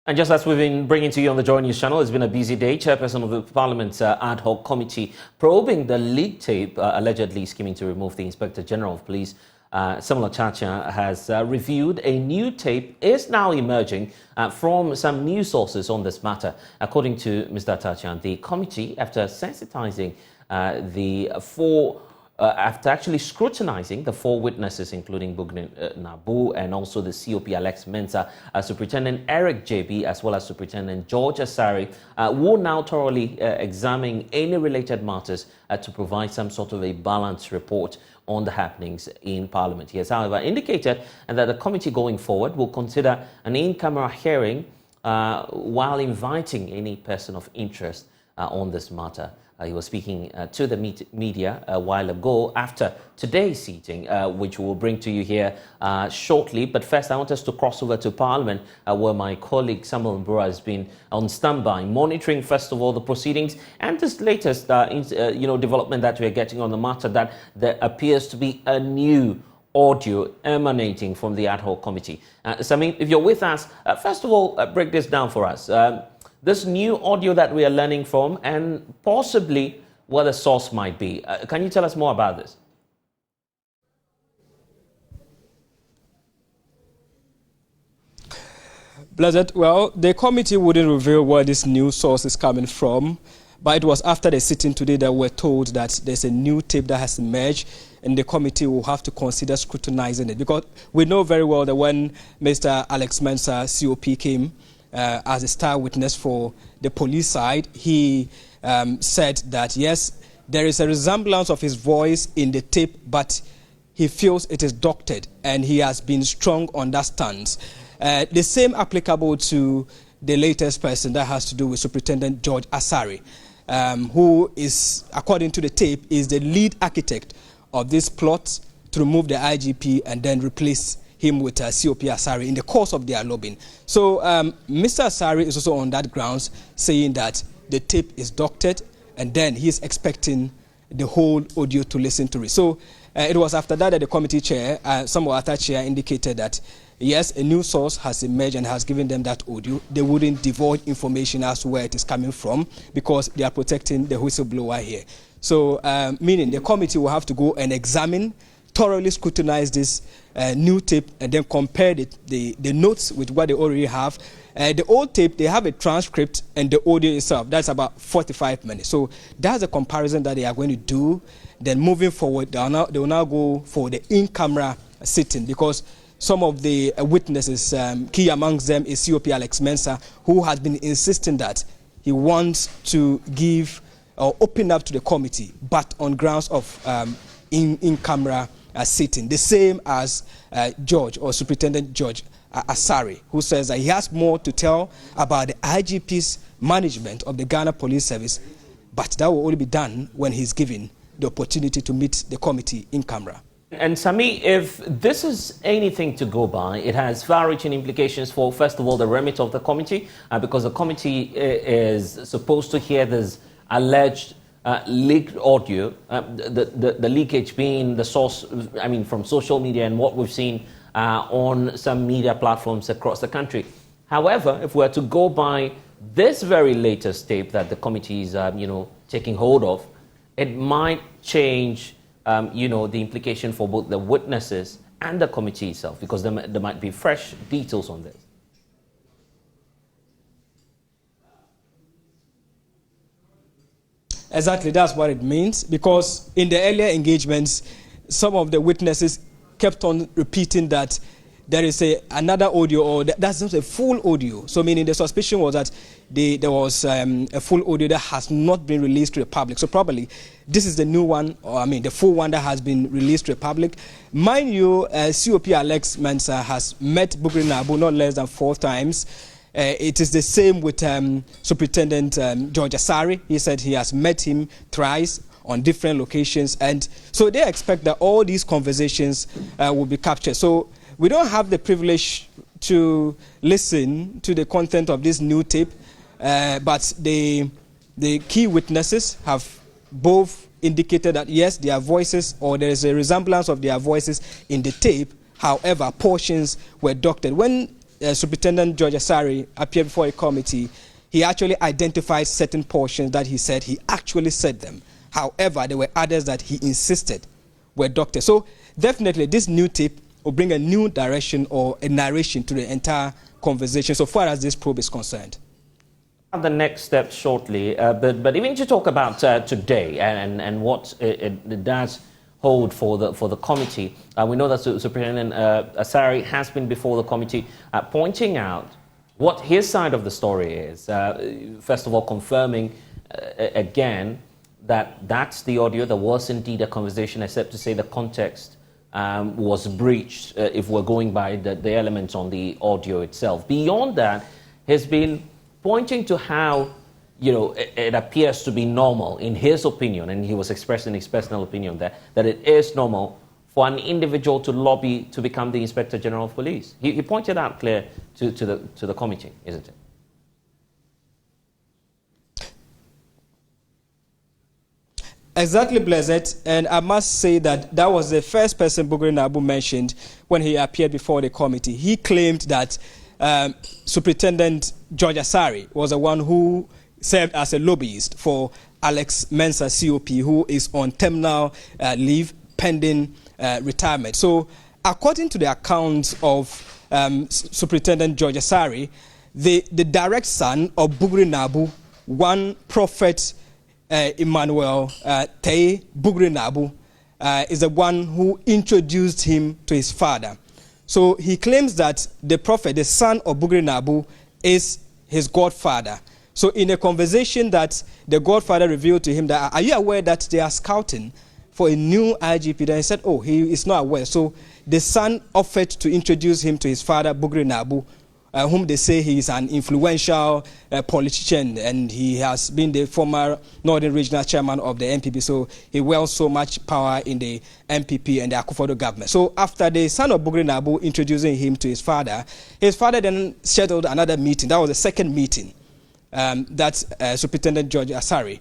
And just as we've been bringing to you on the Joy News channel, it's been a busy day. Chairperson of the Parliament's ad hoc committee probing the leak tape allegedly scheming to remove the Inspector General of Police, Samuel Chacha, has reviewed a new tape is now emerging from some news sources on this matter. According to Mr. Chacha, the committee, after sensitizing after actually scrutinizing the four witnesses, including Bugnin Nabu and also the COP Alex Mensah, Superintendent Eric JB, as well as Superintendent George Asari, will now thoroughly examine any related matters to provide some sort of a balanced report on the happenings in Parliament. He has, however, indicated that the committee going forward will consider an in-camera hearing while inviting any person of interest on this matter. He was speaking to the media a while ago after today's seating, which we'll bring to you here shortly. But first, I want us to cross over to Parliament, where my colleague Samuel Mbura has been on standby, monitoring, first of all, the proceedings and this latest development that we're getting on the matter, that there appears to be a new audio emanating from the ad hoc committee. Sami, if you're with us, first of all, break this down for us. This new audio that we are learning from, and possibly what the source might be. Can you tell us more about this? Blessed, well, the committee wouldn't reveal where this new source is coming from, but it was after the sitting today that we're told that there's a new tape that has emerged, and the committee will have to consider scrutinizing it, because we know very well that when Mr. Alex Mensah, COP, came as a star witness for the police side, he said that, yes, there is a resemblance of his voice in the tape, but he feels it is doctored, and he has been strong on that stance. The same applicable to the latest person that has to do with Superintendent George Asari, who is, according to the tape, is the lead architect of this plot to remove the IGP and then replace him with COP Asari in the course of their lobbying. So Mr. Asari is also on that grounds, saying that the tape is doctored, and then he is expecting the whole audio to listen to it. So it was after that the committee chair, some other chair, indicated that yes, a new source has emerged and has given them that audio. They wouldn't divulge information as to where it is coming from, because they are protecting the whistleblower here. So meaning the committee will have to go and examine, thoroughly scrutinize this new tape, and then compare the notes with what they already have. The old tape, they have a transcript and the audio itself. That's about 45 minutes. So that's a comparison that they are going to do. Then moving forward, they will now go for the in-camera sitting, because some of the witnesses, key amongst them is COP Alex Mensah, who has been insisting that he wants to give or open up to the committee, but on grounds of in-camera sitting, the same as George, or Superintendent George Asari, who says that he has more to tell about the IGP's management of the Ghana Police Service, but that will only be done when he's given the opportunity to meet the committee in camera. And Sami, if this is anything to go by, it has far-reaching implications for, first of all, the remit of the committee, because the committee is supposed to hear this alleged leaked audio, the leakage being the source, I mean, from social media and what we've seen on some media platforms across the country. However, if we're to go by this very latest tape that the committee is, taking hold of, it might change, the implication for both the witnesses and the committee itself, because there might be fresh details on this. Exactly, that's what it means, because in the earlier engagements, some of the witnesses kept on repeating that there is another audio, or that's not a full audio. So meaning the suspicion was that there was a full audio that has not been released to the public. So probably this is the new one, or the full one that has been released to the public. Mind you, COP Alex Mensah has met Bugnin Nabu not less than 4 times. It is the same with Superintendent George Asari. He said he has met him thrice on different locations, and so they expect that all these conversations will be captured. So we don't have the privilege to listen to the content of this new tape, but the key witnesses have both indicated that yes, their voices, or there is a resemblance of their voices in the tape. However, portions were doctored. When Superintendent George Asari appeared before a committee, he actually identified certain portions that he said he actually said them. However, there were others that he insisted were doctored. So definitely this new tape will bring a new direction or a narration to the entire conversation so far as this probe is concerned. The next step shortly, but even to talk about today and what it does hold for the committee. We know that Superintendent Asari has been before the committee pointing out what his side of the story is. First of all, confirming again that that's the audio. There was indeed a conversation, except to say the context was breached if we're going by the elements on the audio itself. Beyond that, he's been pointing to how, you know, it appears to be normal in his opinion, and he was expressing his personal opinion that it is normal for an individual to lobby to become the Inspector General of Police. He pointed out clear to the committee, isn't it? Exactly, Blessed, and I must say that that was the first person Bugri Nabu mentioned when he appeared before the committee. He claimed that Superintendent George Asari was the one who served as a lobbyist for Alex Mensah COP, who is on terminal leave pending retirement. So according to the accounts of Superintendent George Asari, the direct son of Bugri Nabu, one Prophet Emmanuel Tei Bugri Nabu, is the one who introduced him to his father. So he claims that the prophet, the son of Bugri Nabu, is his godfather. So in a conversation that the godfather revealed to him that, are you aware that they are scouting for a new IGP? Then he said, oh, he is not aware. So the son offered to introduce him to his father, Bugri Nabu, whom they say he is an influential politician, and he has been the former Northern Regional Chairman of the NPP, so he wields so much power in the NPP and the Akufo-Addo government. So after the son of Bugri Nabu introducing him to his father then scheduled another meeting. That was the second meeting that Superintendent George Asari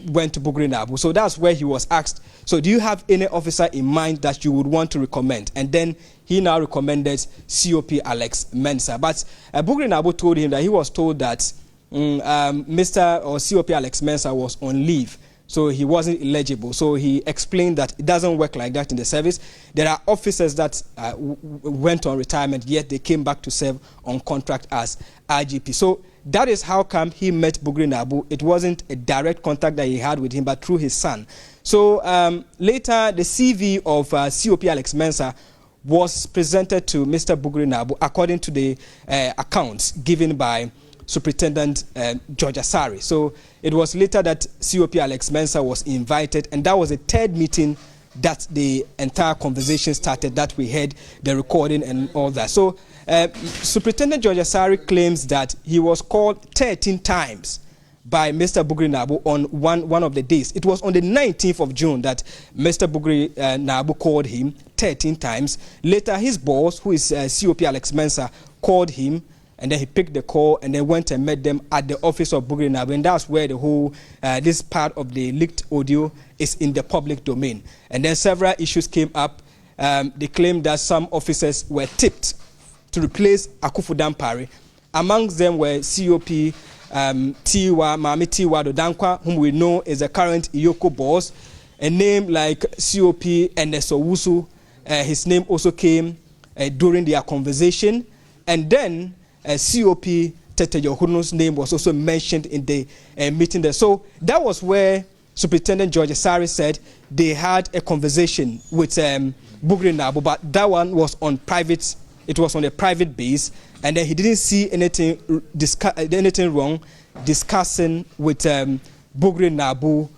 went to Bugri Nabu. So that's where he was asked, so do you have any officer in mind that you would want to recommend? And then he now recommended COP Alex Mensah. But Bugri Nabu told him that he was told that Mr. or COP Alex Mensah was on leave, so he wasn't eligible. So he explained that it doesn't work like that in the service. There are officers that went on retirement, yet they came back to serve on contract as IGP. So that is how come he met Bugri Nabu. It wasn't a direct contact that he had with him, but through his son. So later, the CV of COP Alex Mensah was presented to Mr. Bugri Nabu according to the accounts given by Superintendent George Asari. So it was later that COP Alex Mensah was invited, and that was the third meeting that the entire conversation started, that we heard the recording and all that. So Superintendent George Asari claims that he was called 13 times by Mr. Bugri Nabu on one of the days. It was on the 19th of June that Mr. Bugri Nabu called him 13 times. Later, his boss, who is COP Alex Mensah, called him, and then he picked the call and then went and met them at the office of Bugri Nabu. And that's where the whole, this part of the leaked audio is in the public domain. And then several issues came up. They claimed that some officers were tipped to replace Akufo-Addo Dampare. Amongst them were COP Mami Tiwa Dodankwa, whom we know is the current Iyoko boss. A name like COP Ernesto Owusu, his name also came during their conversation. And then COP Tete Yohunu's name was also mentioned in the meeting there. So that was where Superintendent George Asari said they had a conversation with Bugri Nabu, but that one was on private. It was on a private base, and then he didn't see anything wrong discussing with Bugri Nabu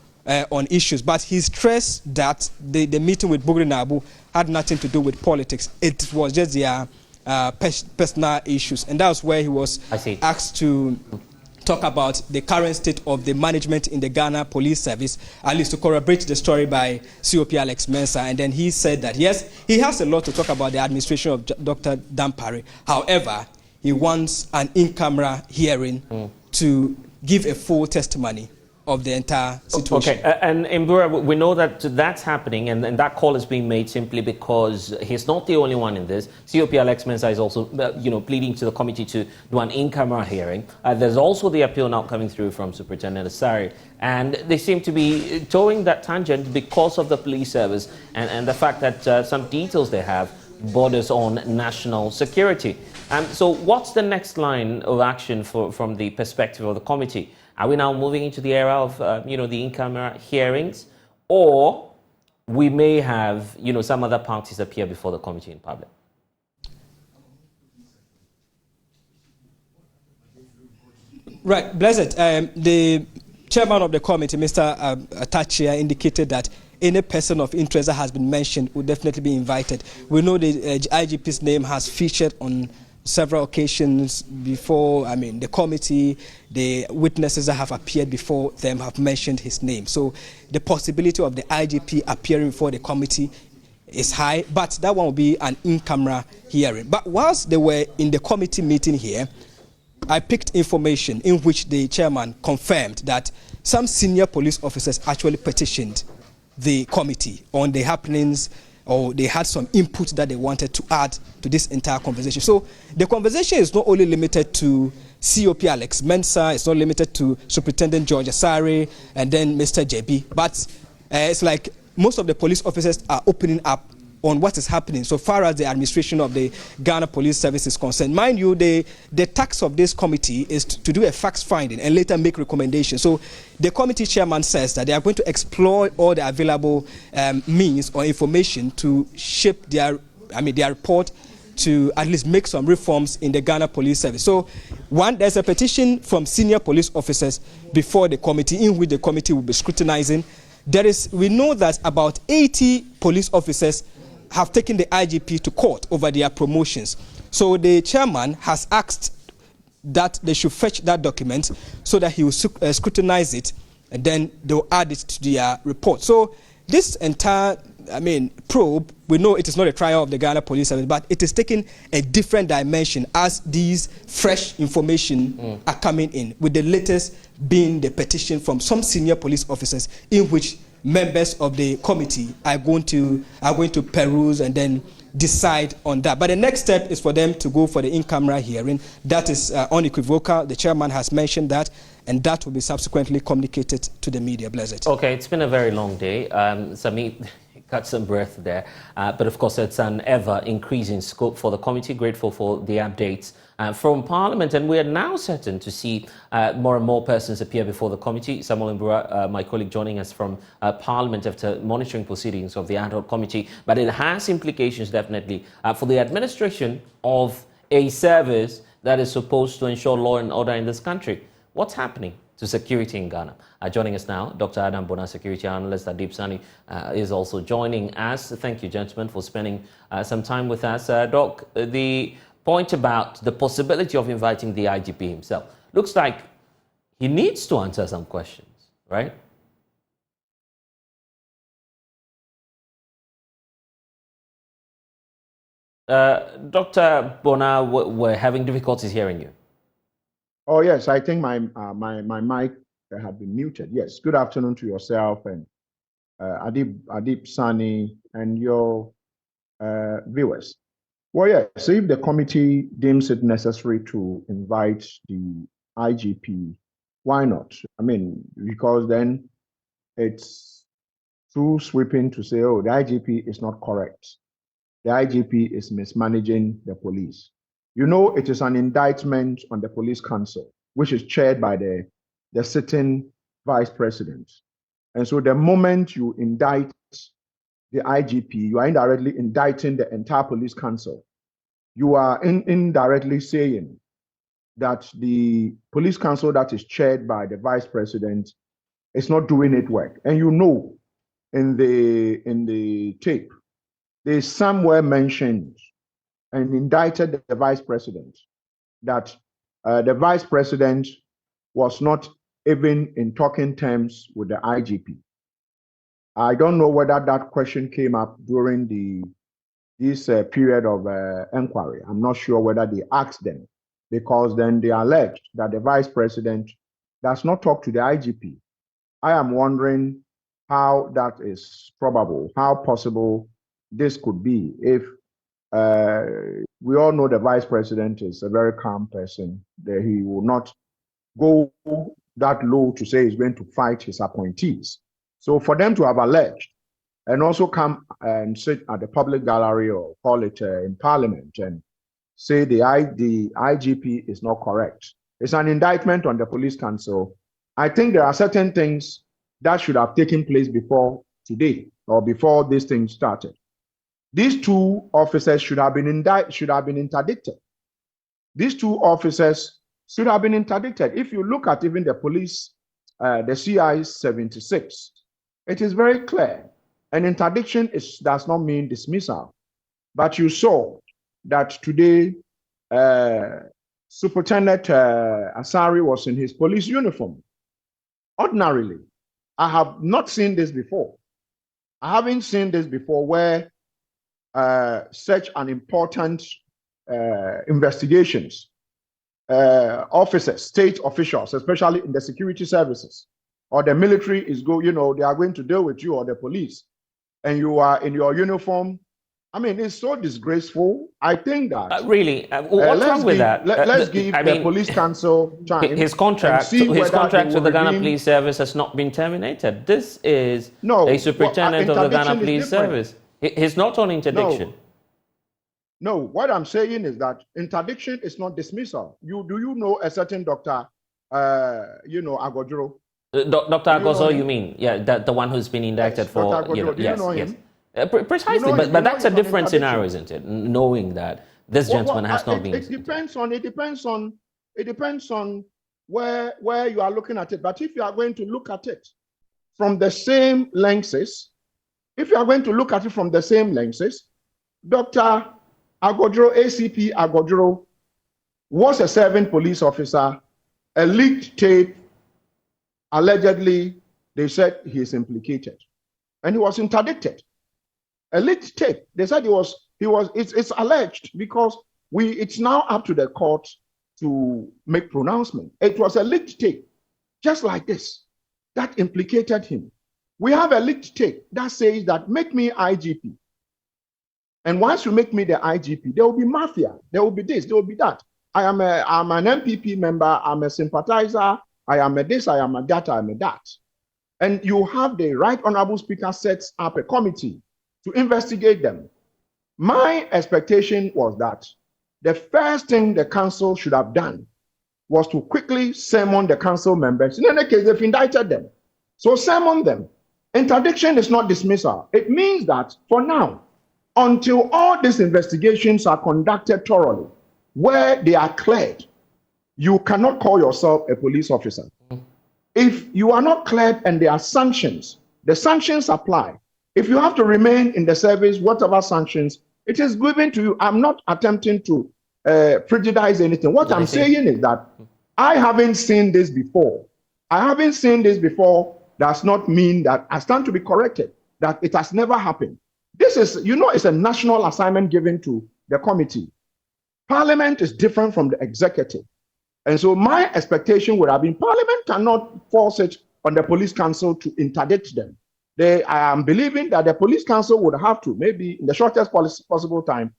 on issues. But he stressed that the meeting with Bugri Nabu had nothing to do with politics. It was just their personal issues, and that's where he was asked to talk about the current state of the management in the Ghana Police Service, at least to corroborate the story by COP Alex Mensah. And then he said that, yes, he has a lot to talk about the administration of Dr. Dampare. However, he wants an in-camera hearing to give a full testimony of the entire situation. Okay, and Mbura, we know that that's happening, and that call is being made simply because he's not the only one in this. COP Alex Mensah is also, pleading to the committee to do an in-camera hearing. There's also the appeal now coming through from Superintendent Asari, and they seem to be towing that tangent because of the police service and the fact that some details they have borders on national security. So what's the next line of action from the perspective of the committee? Are we now moving into the era of, the in-camera hearings, or we may have, some other parties appear before the committee in public? Right, Blessed. The chairman of the committee, Mr. Atachia, indicated that any person of interest that has been mentioned will definitely be invited. We know the IGP's name has featured on several occasions before, the committee, the witnesses that have appeared before them have mentioned his name. So the possibility of the IGP appearing before the committee is high, but that one will be an in-camera hearing. But whilst they were in the committee meeting here, I picked information in which the chairman confirmed that some senior police officers actually petitioned the committee on the happenings, or they had some input that they wanted to add to this entire conversation. So the conversation is not only limited to COP Alex Mensah, it's not limited to Superintendent George Asari and then Mr. JB, but it's like most of the police officers are opening up on what is happening so far as the administration of the Ghana Police Service is concerned. Mind you, the task of this committee is to do a fact finding and later make recommendations. So the committee chairman says that they are going to explore all the available means or information to shape their report to at least make some reforms in the Ghana Police Service. So one, there's a petition from senior police officers before the committee in which the committee will be scrutinizing. We know that about 80 police officers have taken the IGP to court over their promotions. So the chairman has asked that they should fetch that document so that he will scrutinize it, and then they'll add it to their report. So this entire, probe, we know it is not a trial of the Ghana Police Service, but it is taking a different dimension as these fresh information are coming in, with the latest being the petition from some senior police officers in which members of the committee are going to peruse and then decide on that. But the next step is for them to go for the in-camera hearing. That is unequivocal. The chairman has mentioned that, and that will be subsequently communicated to the media. Blessed. Okay, it's been a very long day. Sami, got some breath there. But of course, it's an ever-increasing scope for the committee. Grateful for the updates from Parliament. And we are now certain to see more and more persons appear before the committee. Samuel Mbura, my colleague, joining us from Parliament after monitoring proceedings of the ad hoc committee. But it has implications, definitely, for the administration of a service that is supposed to ensure law and order in this country. What's happening to security in Ghana? Joining us now, Dr. Adam Bona, security analyst. Adib Saani is also joining us. Thank you, gentlemen, for spending some time with us. Doc, the point about the possibility of inviting the IGP himself looks like he needs to answer some questions, right? Dr. Bona, we're having difficulties hearing you. Oh, yes, I think my mic had been muted. Yes, good afternoon to yourself and Adib Saani and your viewers. Well, yes, so if the committee deems it necessary to invite the IGP, why not? Because then it's too sweeping to say, oh, the IGP is not correct. The IGP is mismanaging the police. You know, it is an indictment on the police council, which is chaired by the sitting vice president. And so the moment you indict the IGP, you are indirectly indicting the entire police council. You are indirectly saying that the police council that is chaired by the vice president is not doing its work. And you know, in the tape, they somewhere mentioned and indicted the vice president that the vice president was not even in talking terms with the IGP. I don't know whether that question came up during this period of inquiry. I'm not sure whether they asked them, because then they alleged that the vice president does not talk to the IGP. I am wondering how that is probable, how possible this could be if we all know the vice president is a very calm person, that he will not go that low to say he's going to fight his appointees. So for them to have alleged and also come and sit at the public gallery or call it in parliament and say the IGP is not correct, it's an indictment on the police council. I think there are certain things that should have taken place before today or before this thing started. These two officers should have been interdicted. These two officers should have been interdicted. If you look at even the police, the CI 76, it is very clear. An interdiction does not mean dismissal. But you saw that today, Superintendent Asari was in his police uniform. Ordinarily, I have not seen this before. I haven't seen this before where such an important investigations, officers, state officials, especially in the security services or the military they are going to deal with you or the police, and you are in your uniform. I mean, it's so disgraceful. I think that really, what's wrong with that? Let's give the police council time. His contract with the Ghana Police Service has not been terminated. This is a superintendent of the Ghana Police Service. He's not on interdiction. No, what I'm saying is that interdiction is not dismissal. Do you know a certain doctor, Agodro? Dr. Agozo, you mean? Yeah, the one who's been indicted for. Dr. Agodro, do you know him? Precisely, but that's a different scenario, isn't it? Knowing that this gentleman has not been. It depends on where you are looking at it. But if you are going to look at it from the same lenses, Dr. Agodro, ACP Agodro, was a serving police officer. A leaked tape, allegedly, they said he is implicated, and he was interdicted. A leaked tape. They said it's alleged because it's now up to the court to make pronouncement. It was a leaked tape, just like this, that implicated him. We have a leaked tape that says that make me IGP. And once you make me the IGP, there will be mafia, there will be this, there will be that. I'm an MPP member, I'm a sympathizer, I am a this, I am a that, I am a that. And you have the Right Honorable Speaker sets up a committee to investigate them. My expectation was that the first thing the council should have done was to quickly summon the council members. In any case, they've indicted them. So summon them. Interdiction is not dismissal. It means that for now, until all these investigations are conducted thoroughly, where they are cleared, you cannot call yourself a police officer. If you are not cleared and there are sanctions, the sanctions apply. If you have to remain in the service, whatever sanctions, it is given to you. I'm not attempting to prejudice anything. What I'm saying is that I haven't seen this before. Does not mean that I stand to be corrected, that it has never happened. This is, it's a national assignment given to the committee. Parliament is different from the executive. And so my expectation would have been Parliament cannot force it on the police council to interdict them. I am believing that the police council would have to, maybe in the shortest possible time,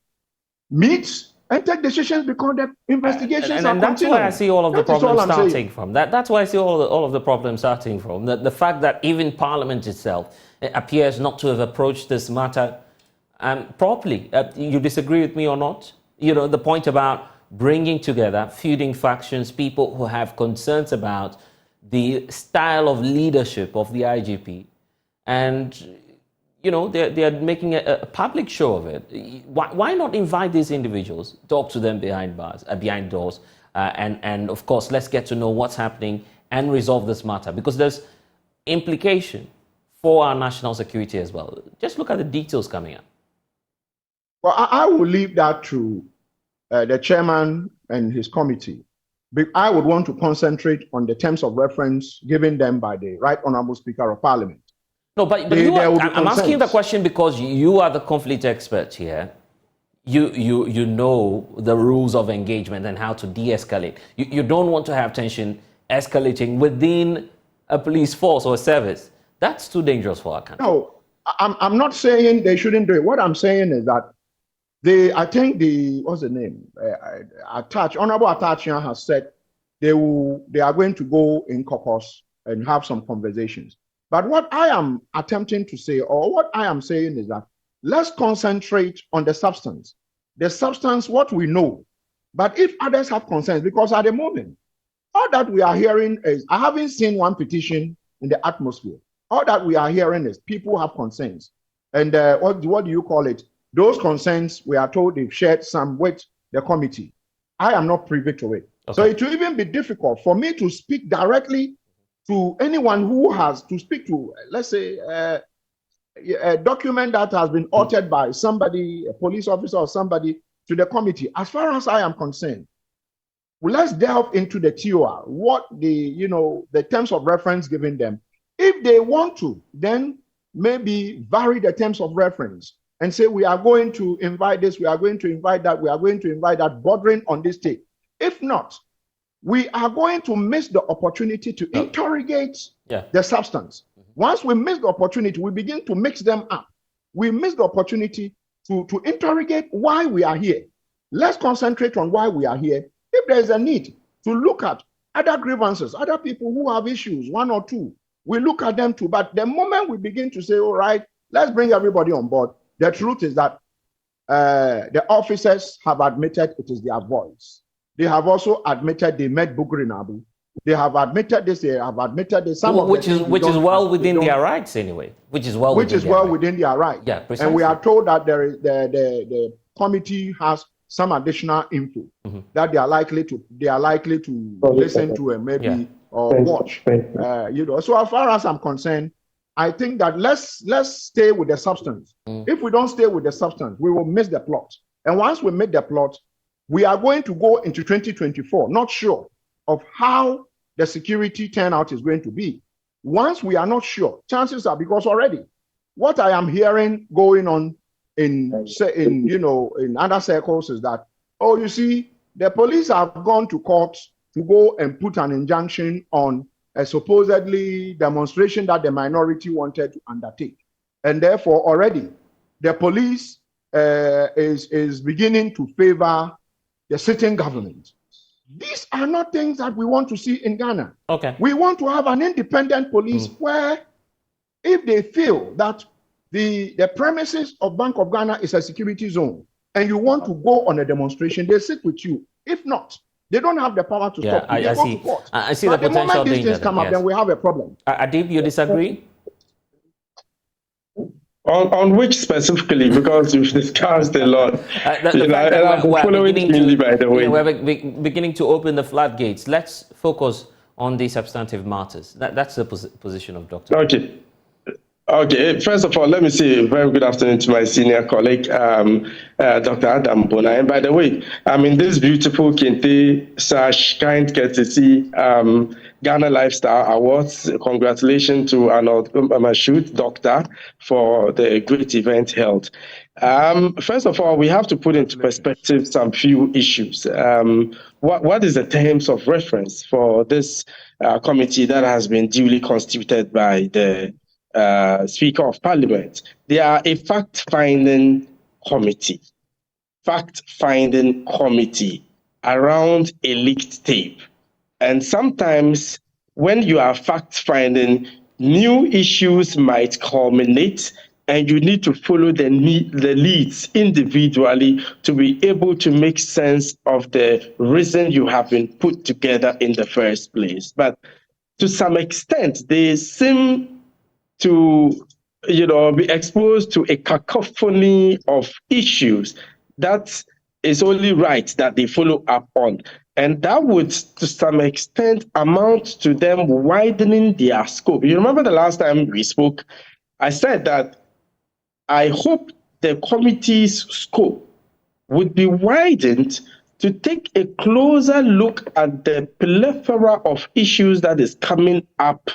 meet and take decisions because the investigations are continuing. That's why I see all of the problems starting from. That's why I see all of the problems starting from. The fact that even Parliament itself appears not to have approached this matter properly. You disagree with me or not? The point about bringing together feuding factions, people who have concerns about the style of leadership of the IGP. And, they are making a public show of it. Why not invite these individuals, talk to them behind doors, and of course, let's get to know what's happening and resolve this matter, because there's implication for our national security as well. Just look at the details coming up. Well, I will leave that to the chairman and his committee. I would want to concentrate on the terms of reference given them by the Right Honorable Speaker of Parliament. No, but I'm asking the question because you are the conflict expert here. You know the rules of engagement and how to de-escalate. You don't want to have tension escalating within a police force or service. That's too dangerous for our country. No, I'm not saying they shouldn't do it. What I'm saying is that I think what's the name? Honorable Atachian has said they are going to go in caucus and have some conversations. But what I am attempting to say, or what I am saying, is that let's concentrate on the substance. The substance, what we know. But if others have concerns, because at the moment, all that we are hearing is, I haven't seen one petition in the atmosphere. All that we are hearing is people have concerns. And what do you call it? Those concerns, we are told they've shared some with the committee. I am not privy to it. Okay. So it will even be difficult for me to speak directly to anyone who has to speak to, let's say, a document that has been authored by somebody, a police officer or somebody, to the committee. As far as I am concerned, well, let's delve into the TOR, what the terms of reference given them. If they want to, then maybe vary the terms of reference and say, we are going to invite this, we are going to invite that, we are going to invite that, bordering on this state. If not, we are going to miss the opportunity to interrogate the substance. Once we miss the opportunity, we begin to mix them up. We miss the opportunity to interrogate why we are here. Let's concentrate on why we are here. If there is a need to look at other grievances, other people who have issues, one or two, we look at them too. But the moment we begin to say, all right, let's bring everybody on board, the truth is that the officers have admitted it is their voice. They have also admitted they met Bugrinabu. They have admitted this, they have admitted this. Which is well within their rights anyway. Which is well within their rights. Yeah, precisely. And we are told that there is the committee has some additional info that they are likely to listen to and maybe or watch. So as far as I'm concerned, I think that let's stay with the substance. If we don't stay with the substance, we will miss the plot. And once we make the plot, we are going to go into 2024 not sure of how the security turnout is going to be. Once we are not sure, chances are, because already what I am hearing going on in other circles is that, oh, you see, the police have gone to court to go and put an injunction on a supposedly demonstration that the minority wanted to undertake. And therefore, already, the police is beginning to favor the sitting government. These are not things that we want to see in Ghana. Okay. We want to have an independent police where, if they feel that the premises of Bank of Ghana is a security zone and you want to go on a demonstration, they sit with you. If not, they don't have the power to stop you. They go to court. I see but the potential moment these danger. Things come up, then we have a problem. Adib, you disagree? On which specifically? Because we've discussed a lot. We're beginning to open the floodgates. Let's focus on the substantive matters. That's the position of Dr. Okay. First of all, let me say a very good afternoon to my senior colleague, Dr. Adam Bona. And by the way, I'm in this beautiful Kente / kind courtesy Ghana Lifestyle Awards. Congratulations to Arnold Mashoud, Doctor, for the great event held. First of all, we have to put into perspective some few issues. What is the terms of reference for this committee that has been duly constituted by the Speaker of Parliament? They are a fact-finding committee around a leaked tape. And sometimes when you are fact-finding, new issues might culminate and you need to follow the leads individually to be able to make sense of the reason you have been put together in the first place. But to some extent, they seem to be exposed to a cacophony of issues that is only right that they follow up on. And that would, to some extent, amount to them widening their scope. You remember the last time we spoke, I said that I hope the committee's scope would be widened to take a closer look at the plethora of issues that is coming up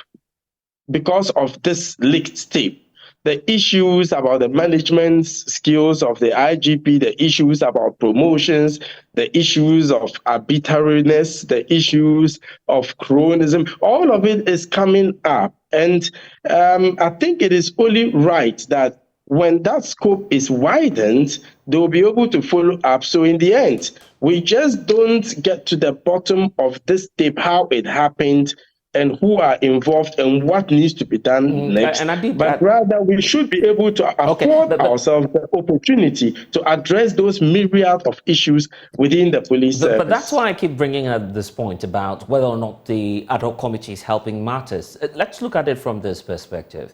because of this leaked tape. the issues about the management skills of the IGP, the issues about promotions, the issues of arbitrariness, the issues of cronism, all of it is coming up. And I think it is only right that when that scope is widened, they will be able to follow up. So in the end, we just don't get to the bottom of this tape, how it happened, and who are involved and what needs to be done next. But rather, we should be able to afford ourselves the opportunity to address those myriad of issues within the police service. But that's why I keep bringing up this point about whether or not the ad hoc committee is helping matters. Let's look at it from this perspective.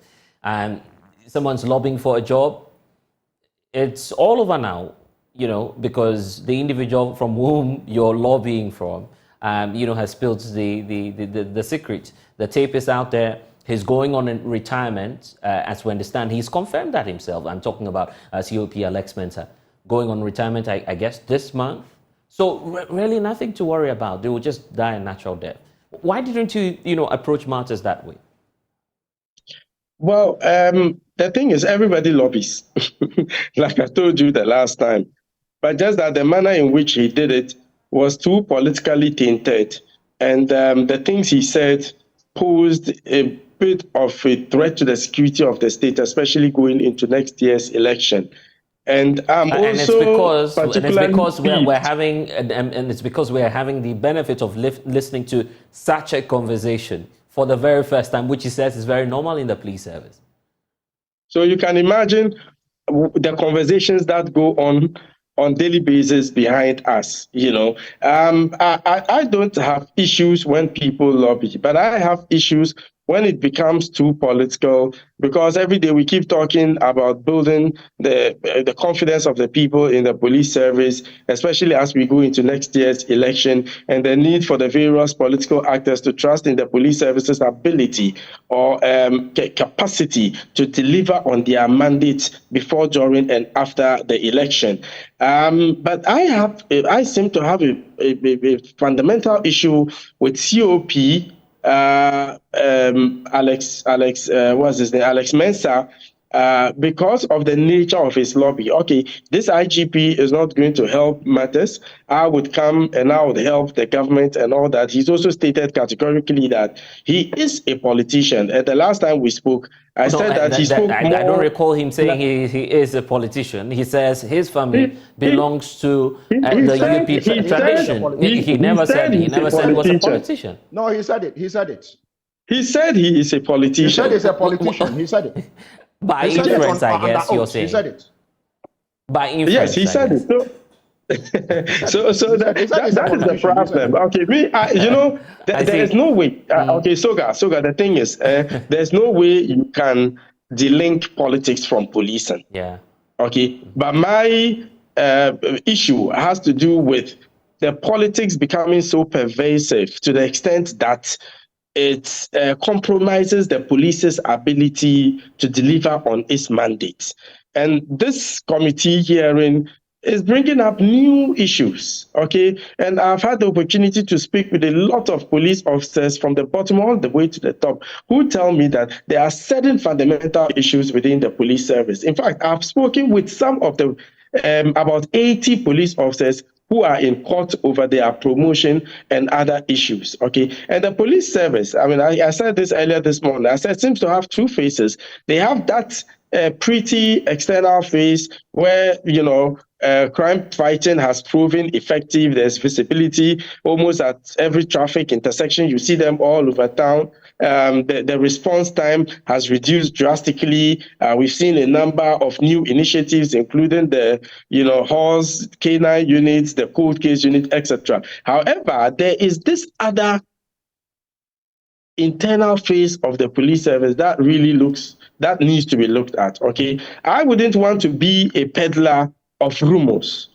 Someone's lobbying for a job. It's all over now, because the individual from whom you're lobbying from, has spilled the secret. The tape is out there. He's going on in retirement, as we understand. He's confirmed that himself. I'm talking about COP Alex Mensah going on retirement, I guess, this month. So really nothing to worry about. They will just die a natural death. Why didn't you, approach matters that way? Well, the thing is, everybody lobbies, like I told you the last time. But just that the manner in which he did it was too politically tainted. And the things he said posed a bit of a threat to the security of the state, especially going into next year's election. And it's because we're having the benefit of listening to such a conversation for the very first time, which he says is very normal in the police service. So you can imagine the conversations that go on daily basis behind us. I don't have issues when people lobby, but I have issues when it becomes too political, because every day we keep talking about building the confidence of the people in the police service, especially as we go into next year's election, and the need for the various political actors to trust in the police service's ability or capacity to deliver on their mandates before, during, and after the election. But I seem to have a fundamental issue with COP. Alex Mensah, because of the nature of his lobby. Okay, this IGP is not going to help matters. I would come and I would help the government and all that. He's also stated categorically that he is a politician. And the last time we spoke, I don't recall him saying he is a politician. He says his family belongs to the UP tradition. He never said he was a politician. No, he said it. He said it. He said he is a politician. He said he's a politician. He said it. By inference, I guess you're saying. He said it. By inference, yes, he said it. So that is the problem. Okay, there is no way. Okay, Soga, the thing is, there's no way you can delink politics from policing. Yeah. Okay, but my issue has to do with the politics becoming so pervasive to the extent that it compromises the police's ability to deliver on its mandate. And this committee hearing is bringing up new issues, okay? And I've had the opportunity to speak with a lot of police officers from the bottom all the way to the top who tell me that there are certain fundamental issues within the police service. In fact, I've spoken with some of the about 80 police officers who are in court over their promotion and other issues, okay? And the police service, I said this earlier this morning, I said it seems to have two faces. They have that pretty external face where, crime fighting has proven effective. There's visibility almost at every traffic intersection. You see them all over town. The response time has reduced drastically. We've seen a number of new initiatives, including the, horse, canine units, the cold case unit, etc. However, there is this other internal phase of the police service that needs to be looked at. Okay, I wouldn't want to be a peddler of rumors,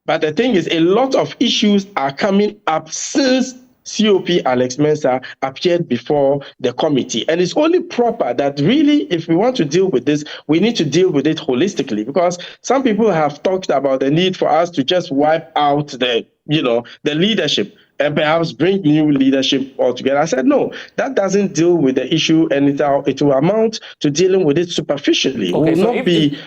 but the thing is, a lot of issues are coming up since COP Alex Mensah appeared before the committee. And it's only proper that really, if we want to deal with this, we need to deal with it holistically, because some people have talked about the need for us to just wipe out the leadership and perhaps bring new leadership altogether. I said, no, that doesn't deal with the issue, and it will amount to dealing with it superficially. Okay, Will so not be.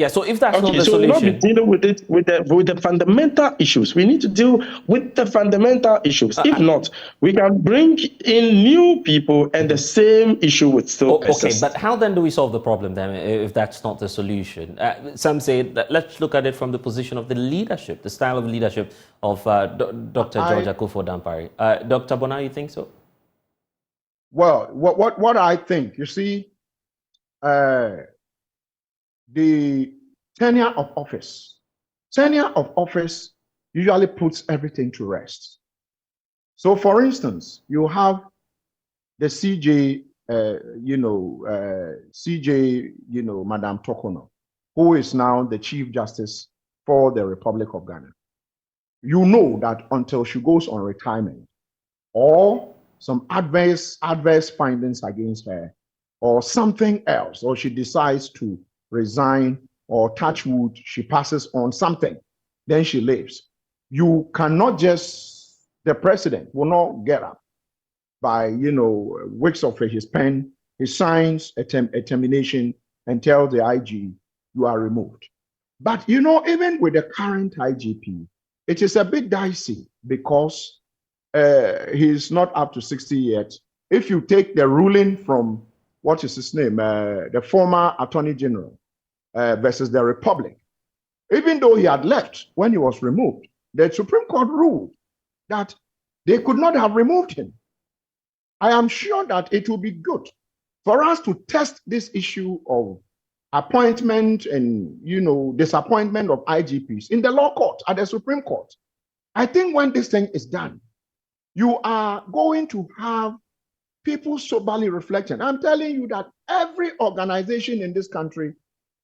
So if that's not Okay, the so we'll not be solution, dealing with it with the fundamental issues. We need to deal with the fundamental issues. If not, we can bring in new people and the same issue would still persist. Okay, but how then do we solve the problem then if that's not the solution? Some say that let's look at it from the position of the leadership, the style of leadership of Dr. George Akufo-Dampare. Dr. Bona, you think so? Well, what I think, you see, the tenure of office usually puts everything to rest. So, for instance, you have the CJ, Madam Tokono, who is now the Chief Justice for the Republic of Ghana. You know that until she goes on retirement, or some adverse findings against her, or something else, or she decides to resign, or touch wood, she passes on something, then she leaves. You cannot just, the president will not get up by, weeks of his pen, he signs a termination and tells the IG, you are removed. But, even with the current IGP, it is a bit dicey because he's not up to 60 yet. If you take the ruling from, what is his name, the former Attorney General, versus the Republic. Even though he had left when he was removed, the Supreme Court ruled that they could not have removed him. I am sure that it will be good for us to test this issue of appointment and, disappointment of IGPs in the law court, at the Supreme Court. I think when this thing is done, you are going to have people soberly reflecting. I'm telling you that every organization in this country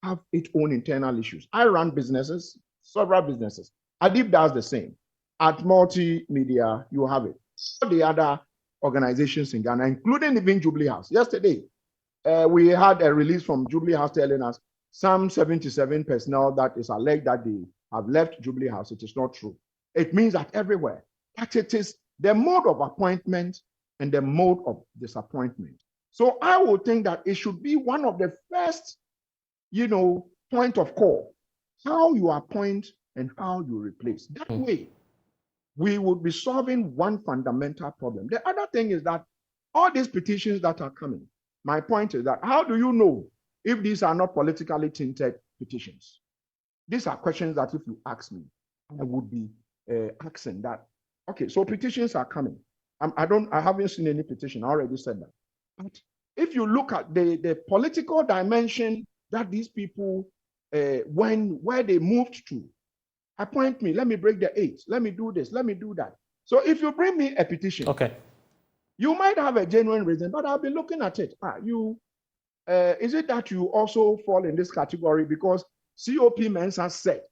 have its own internal issues. I run businesses, several businesses. Adib does the same. At Multimedia, you have it. All the other organizations in Ghana, including even Jubilee House. Yesterday, we had a release from Jubilee House telling us some 77 personnel that is alleged that they have left Jubilee House. It is not true. It means that everywhere. But it is the mode of appointment and the mode of disappointment. So I would think that it should be one of the first point of call, how you appoint and how you replace. That way, we would be solving one fundamental problem. The other thing is that all these petitions that are coming, my point is that how do you know if these are not politically tinted petitions? These are questions that if you ask me, I would be asking that. Okay, so petitions are coming. I haven't seen any petition. I already said that. But if you look at the political dimension that these people, where they moved to, appoint me, let me break the 8, let me do this, let me do that. So if you bring me a petition, okay, you might have a genuine reason, but I'll be looking at it. Is it that you also fall in this category? Because COP Mensa said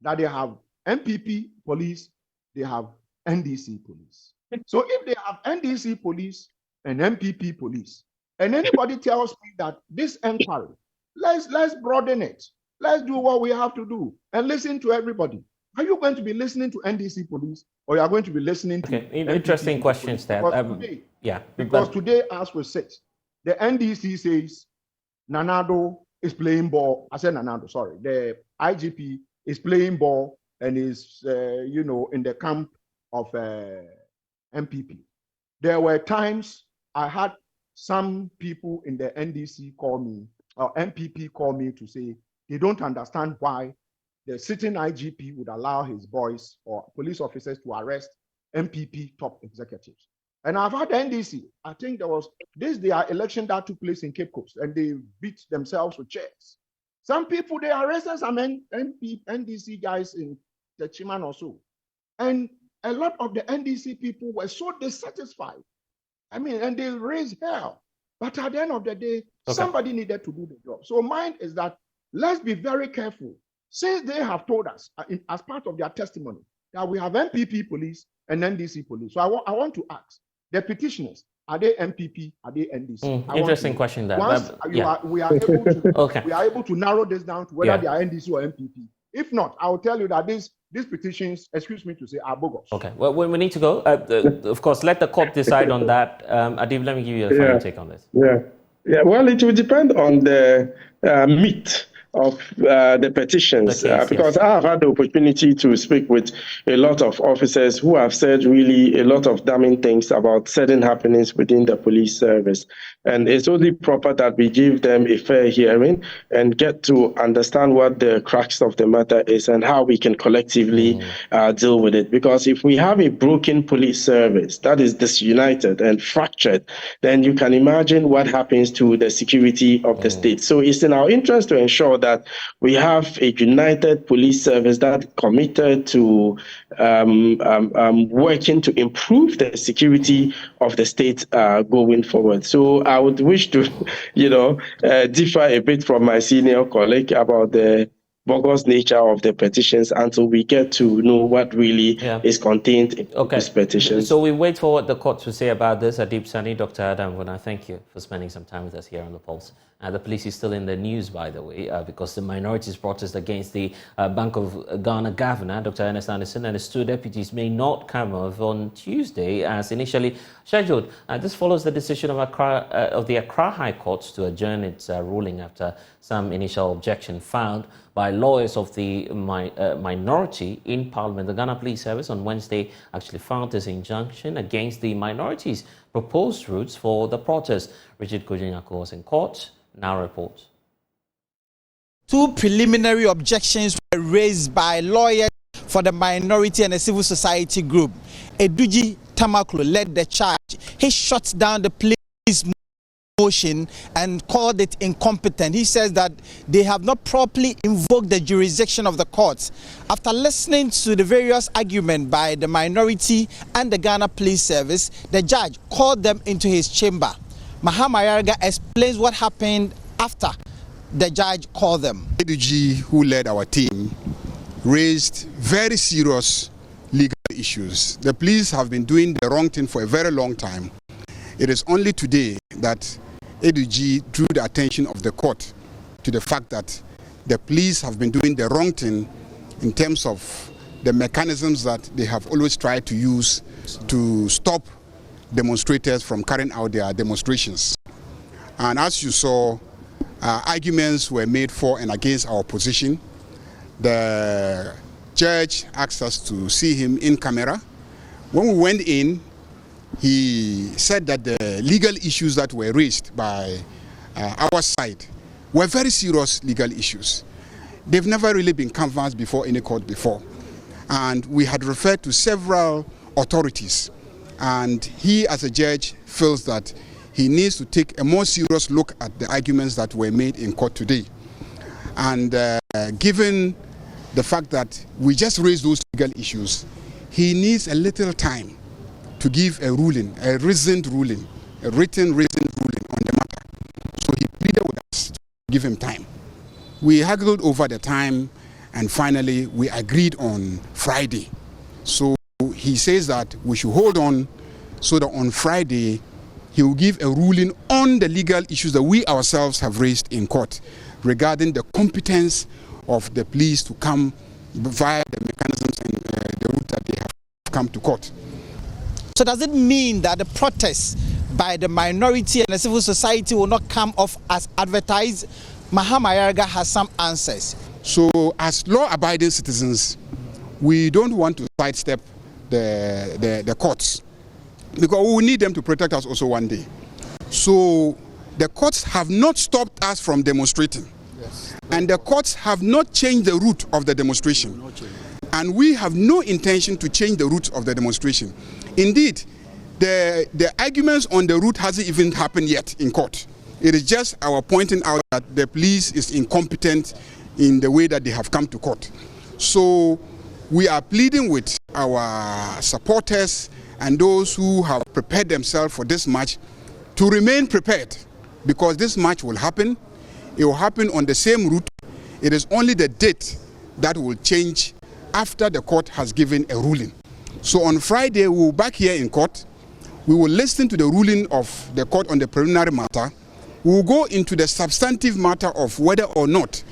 that they have MPP police, they have NDC police. So if they have NDC police and MPP police, and anybody tells me that this inquiry, let's broaden it. Let's do what we have to do and listen to everybody. Are you going to be listening to NDC police, or you are going to be listening to interesting questions there? Because today, as we said, the NDC says Nanado is playing ball. I said Nanado, sorry. The IGP is playing ball and is, in the camp of MPP. There were times I had some people in the NDC call me, or MPP call me to say they don't understand why the sitting IGP would allow his boys or police officers to arrest MPP top executives. And I've had NDC. I think there was their election that took place in Cape Coast, and they beat themselves with chairs. Some people, they arrested some NDC guys in the Chiman or so. And a lot of the NDC people were so dissatisfied. And they raised hell. But at the end of the day, somebody needed to do the job. So mine is that let's be very careful. Since they have told us, as part of their testimony, that we have MPP police and NDC police. So I want to ask, the petitioners, are they MPP? Are they NDC? Interesting question there. Once we are able to narrow this down to whether they are NDC or MPP, If not, I will tell you that these petitions, excuse me to say, are bogus. Okay, well, we need to go. Of course, let the court decide on that. Adib, let me give you a final take on this. Yeah. Well, it will depend on the meat of the petitions, because I have had the opportunity to speak with a lot of officers who have said really a lot of damning things about certain happenings within the police service. And it's only proper that we give them a fair hearing and get to understand what the crux of the matter is and how we can collectively deal with it. Because if we have a broken police service that is disunited and fractured, then you can imagine what happens to the security of the state. So it's in our interest to ensure that we have a united police service that is committed to working to improve the security of the state going forward. So I would wish to, differ a bit from my senior colleague about the bogus nature of the petitions until we get to know what really is contained in these petitions. So we wait for what the court to say about this. Adib Saani, Dr. Adam, I thank you for spending some time with us here on The Pulse. The police is still in the news, by the way, because the minorities' protest against the Bank of Ghana governor, Dr. Ernest Anderson, and his two deputies may not come off on Tuesday as initially scheduled. This follows the decision of the Accra High Court to adjourn its ruling after some initial objection filed by lawyers of the minority in Parliament. The Ghana Police Service on Wednesday actually filed this injunction against the minorities' proposed routes for the protest. Richard Kojinyako was in court. Now reports. Two preliminary objections were raised by lawyers for the minority and the civil society group. Eduji Tamaklo led the charge. He shut down the police motion and called it incompetent. He says that they have not properly invoked the jurisdiction of the courts. After listening to the various arguments by the minority and the Ghana Police Service, the judge called them into his chamber. Mahama Yarga explains what happened after the judge called them. ADG, who led our team, raised very serious legal issues. The police have been doing the wrong thing for a very long time. It is only today that ADG drew the attention of the court to the fact that the police have been doing the wrong thing in terms of the mechanisms that they have always tried to use to stop demonstrators from carrying out their demonstrations. And as you saw, arguments were made for and against our position. The judge asked us to see him in camera. When we went in, he said that the legal issues that were raised by our side were very serious legal issues. They've never really been canvassed before any court before. And we had referred to several authorities. And he, as a judge, feels that he needs to take a more serious look at the arguments that were made in court today. And given the fact that we just raised those legal issues, he needs a little time to give a ruling, a reasoned ruling, a written reasoned ruling on the matter. So he pleaded with us to give him time. We haggled over the time, and finally we agreed on Friday. So he says that we should hold on so that on Friday he will give a ruling on the legal issues that we ourselves have raised in court regarding the competence of the police to come via the mechanisms and the route that they have come to court. So does it mean that the protests by the minority and the civil society will not come off as advertised? Mahama Yarga has some answers. So as law-abiding citizens, we don't want to sidestep the courts, because we will need them to protect us also one day. So the courts have not stopped us from demonstrating. Yes. And the courts have not changed the route of the demonstration. And we have no intention to change the route of the demonstration. Indeed, the arguments on the route hasn't even happened yet in court. It is just our pointing out that the police is incompetent in the way that they have come to court. So we are pleading with our supporters and those who have prepared themselves for this match to remain prepared, because this match will happen. It will happen on the same route. It is only the date that will change after the court has given a ruling. So on Friday, we will be back here in court. We will listen to the ruling of the court on the preliminary matter. We will go into the substantive matter of whether or not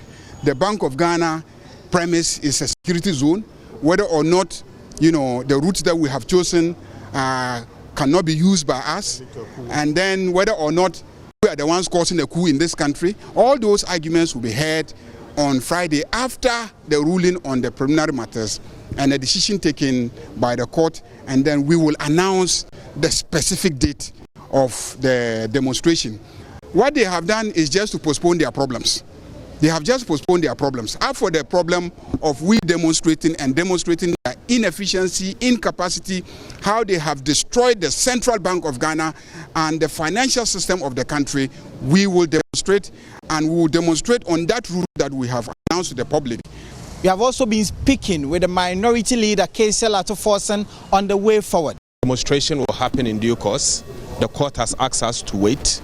the Bank of Ghana premise is a security zone, whether or not, the route that we have chosen cannot be used by us, and then whether or not we are the ones causing a coup in this country. All those arguments will be heard on Friday after the ruling on the preliminary matters and a decision taken by the court, and then we will announce the specific date of the demonstration. What they have done is just to postpone their problems. They have just postponed their problems. As for the problem of we demonstrating their inefficiency, incapacity, how they have destroyed the Central Bank of Ghana and the financial system of the country, we will demonstrate, and we will demonstrate on that route that we have announced to the public. We have also been speaking with the minority leader, Kaisel Atuforsen, on the way forward. Demonstration will happen in due course. The court has asked us to wait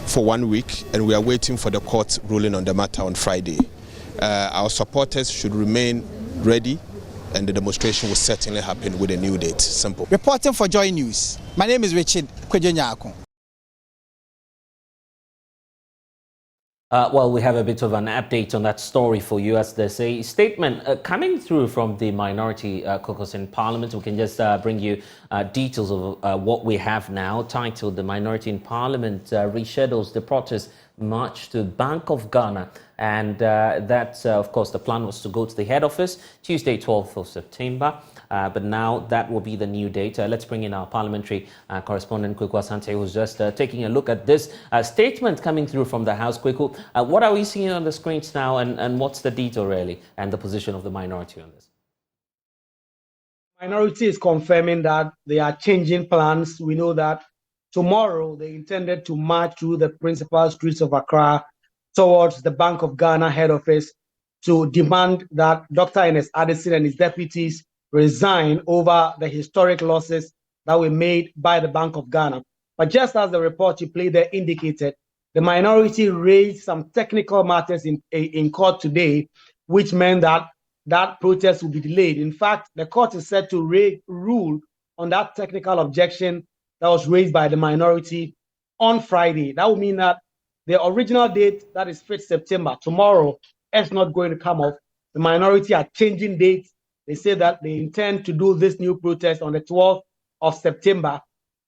for 1 week, and we are waiting for the court ruling on the matter on Friday. Our supporters should remain ready, and the demonstration will certainly happen with a new date. Simple. Reporting for Joy News, my name is Richard Kwejenyako. Well, we have a bit of an update on that story for you, as there's a statement coming through from the minority caucus in Parliament. We can just bring you details of what we have now, titled "The Minority in Parliament Reschedules the Protest March to Bank of Ghana." And that, of course, the plan was to go to the head office Tuesday, 12th of September. But now that will be the new date. Let's bring in our parliamentary correspondent, Kweku Asante, who's just taking a look at this statement coming through from the House. Kweku, what are we seeing on the screens now, and what's the detail really, and the position of the minority on this? Minority is confirming that they are changing plans. We know that tomorrow they intended to march through the principal streets of Accra towards the Bank of Ghana head office to demand that Dr. Ernest Addison and his deputies resign over the historic losses that were made by the Bank of Ghana. But just as the report you played there indicated, the minority raised some technical matters in court today, which meant that that protest will be delayed. In fact, the court is set to rule on that technical objection that was raised by the minority on Friday. That would mean that the original date, that is 5th September, tomorrow, is not going to come off. The minority are changing dates. They say that they intend to do this new protest on the 12th of September.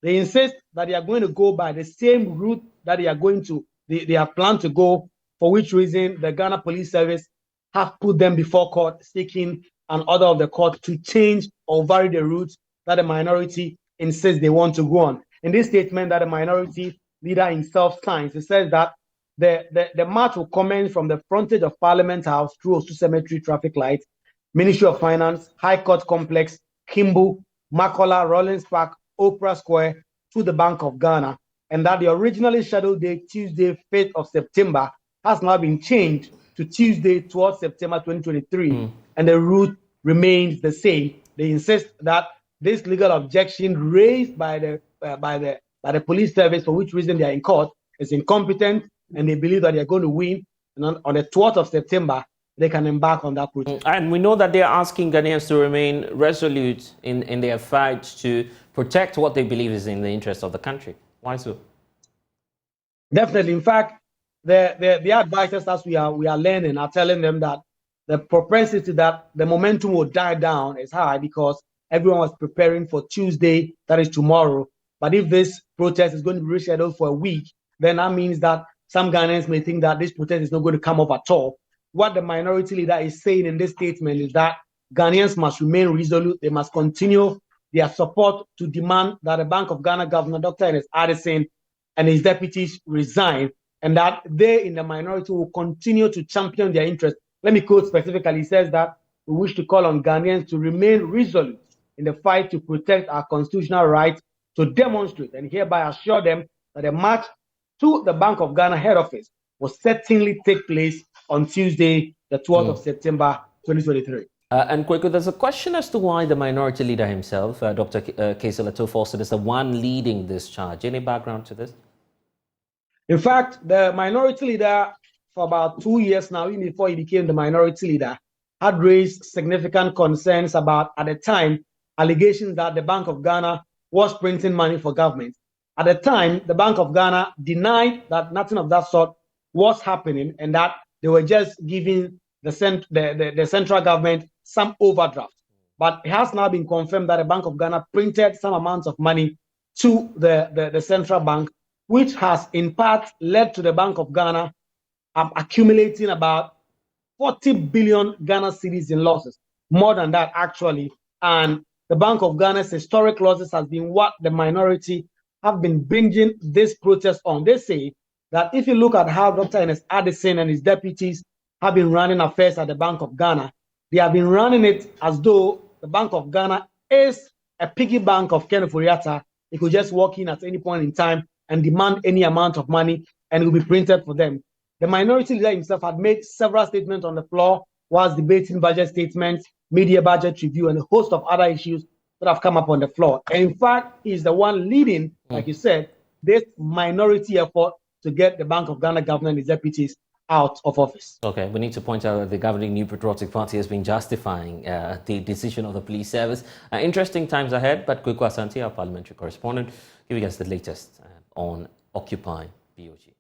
They insist that they are going to go by the same route that they are going to, they have planned to go, for which reason the Ghana Police Service have put them before court, seeking an order of the court to change or vary the routes that the minority insists they want to go on. In this statement that the minority leader himself signs, he says that the march will commence from the frontage of Parliament House through Oust Cemetery traffic lights, Ministry of Finance, High Court Complex, Kimbu, Makola, Rollins Park, Oprah Square to the Bank of Ghana, and that the originally scheduled date, Tuesday, 5th of September, has now been changed to Tuesday, 12th September 2023, and the route remains the same. They insist that this legal objection raised by the police service, for which reason they are in court, is incompetent, and they believe that they are going to win. And on the 12th of September, they can embark on that protest. And we know that they are asking Ghanaians to remain resolute in their fight to protect what they believe is in the interest of the country. Why so? Definitely. In fact, the advisors, as we are learning, are telling them that the propensity that the momentum will die down is high because everyone was preparing for Tuesday, that is tomorrow. But if this protest is going to be rescheduled for a week, then that means that some Ghanaians may think that this protest is not going to come up at all. What the minority leader is saying in this statement is that Ghanaians must remain resolute. They must continue their support to demand that the Bank of Ghana Governor, Dr. Ernest Addison, and his deputies resign, and that they in the minority will continue to champion their interests. Let me quote specifically. He says that we wish to call on Ghanaians to remain resolute in the fight to protect our constitutional rights to demonstrate, and hereby assure them that a march to the Bank of Ghana head office will certainly take place on Tuesday, the 12th of September, 2023. And Kweku, there's a question as to why the minority leader himself, Dr. Kaisel Atuforsen, is the one leading this charge. Any background to this? In fact, the minority leader, for about 2 years now, even before he became the minority leader, had raised significant concerns about, at the time, allegations that the Bank of Ghana was printing money for government. At the time, the Bank of Ghana denied that nothing of that sort was happening and that they were just giving the central government some overdraft. But it has now been confirmed that the Bank of Ghana printed some amounts of money to the central bank, which has in part led to the Bank of Ghana accumulating about 40 billion Ghana cedis in losses, more than that actually. And the Bank of Ghana's historic losses has been what the minority have been bringing this protest on. They say that if you look at how Dr. Ernest Addison and his deputies have been running affairs at the Bank of Ghana, they have been running it as though the Bank of Ghana is a piggy bank of Ken Ofori-Atta. He could just walk in at any point in time and demand any amount of money and it will be printed for them. The minority leader himself had made several statements on the floor whilst debating budget statements, media budget review, and a host of other issues that have come up on the floor. And in fact, he's the one leading, like you said, this minority effort to get the Bank of Ghana governor and his deputies out of office. Okay, we need to point out that the governing New Patriotic Party has been justifying the decision of the police service. Interesting times ahead, but Kweku Asante, our parliamentary correspondent, giving us the latest on Occupy BOG.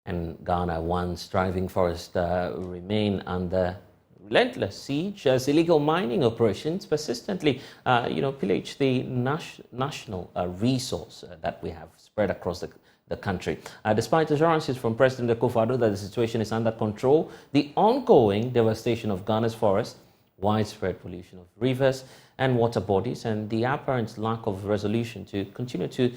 And Ghana, once thriving forests remain under relentless siege as illegal mining operations persistently, pillage the national resource that we have spread across the country. Despite assurances from President Akufo-Addo that the situation is under control, the ongoing devastation of Ghana's forests, widespread pollution of rivers and water bodies, and the apparent lack of resolution to continue to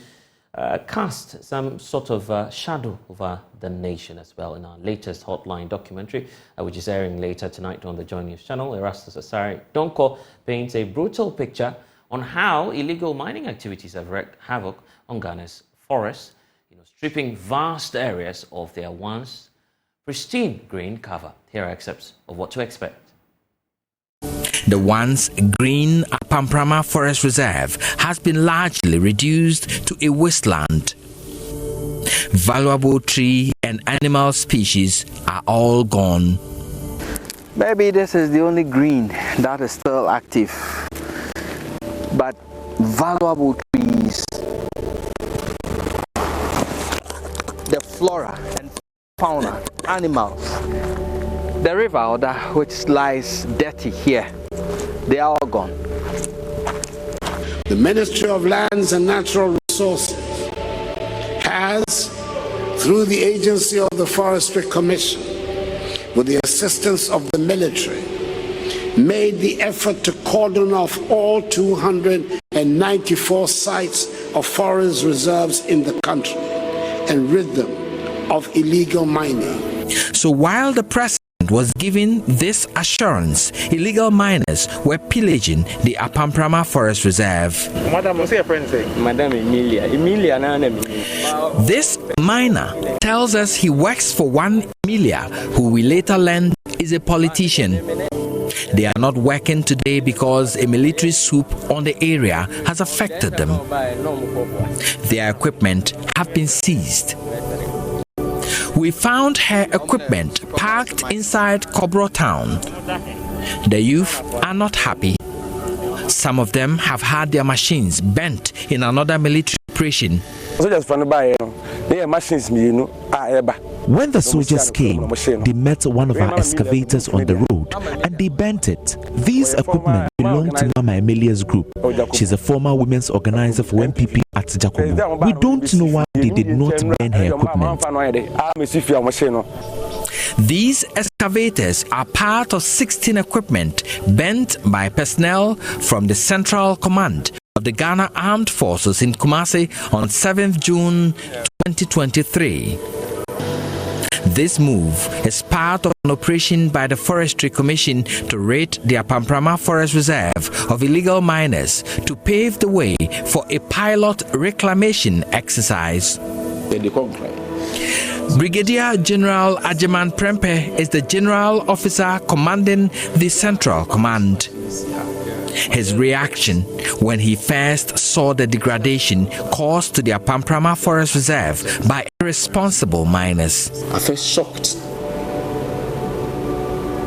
cast some sort of shadow over the nation as well. In our latest Hotline documentary, which is airing later tonight on the Joy News channel, Erastus Asare Donko paints a brutal picture on how illegal mining activities have wreaked havoc on Ghana's forests, stripping vast areas of their once pristine green cover. Here are excerpts of what to expect. The once green Apamprama Forest Reserve has been largely reduced to a wasteland. Valuable tree and animal species are all gone. Maybe this is the only green that is still active, but valuable trees, the flora and fauna, animals, the river Oda, which lies dirty here, they are all gone. The Ministry of Lands and Natural Resources has, through the agency of the Forestry Commission, with the assistance of the military, made the effort to cordon off all 294 sites of forest reserves in the country and rid them of illegal mining. So while the president was given this assurance, illegal miners were pillaging the Apamprama Forest Reserve. Madam Emilia. This miner tells us he works for one Emilia, who we later learned is a politician. They are not working today because a military swoop on the area has affected them. Their equipment have been seized. We found her equipment parked inside Kobro town. The youth are not happy. Some of them have had their machines bent in another military operation. When the soldiers came, they met one of our excavators on the road and they bent it. These equipment belong to Mama Emilia's group. She's a former women's organizer for MPP at Jacobo. We don't know why they did not bend her equipment. These excavators are part of 16 equipment bent by personnel from the Central Command of the Ghana Armed Forces in Kumasi on 7th June 2023. This move is part of an operation by the Forestry Commission to rid the Apamprama Forest Reserve of illegal miners to pave the way for a pilot reclamation exercise. Brigadier General Ajeman Prempe is the General Officer commanding the Central Command. His reaction when he first saw the degradation caused to the Apamprama Forest Reserve by irresponsible miners. I felt shocked.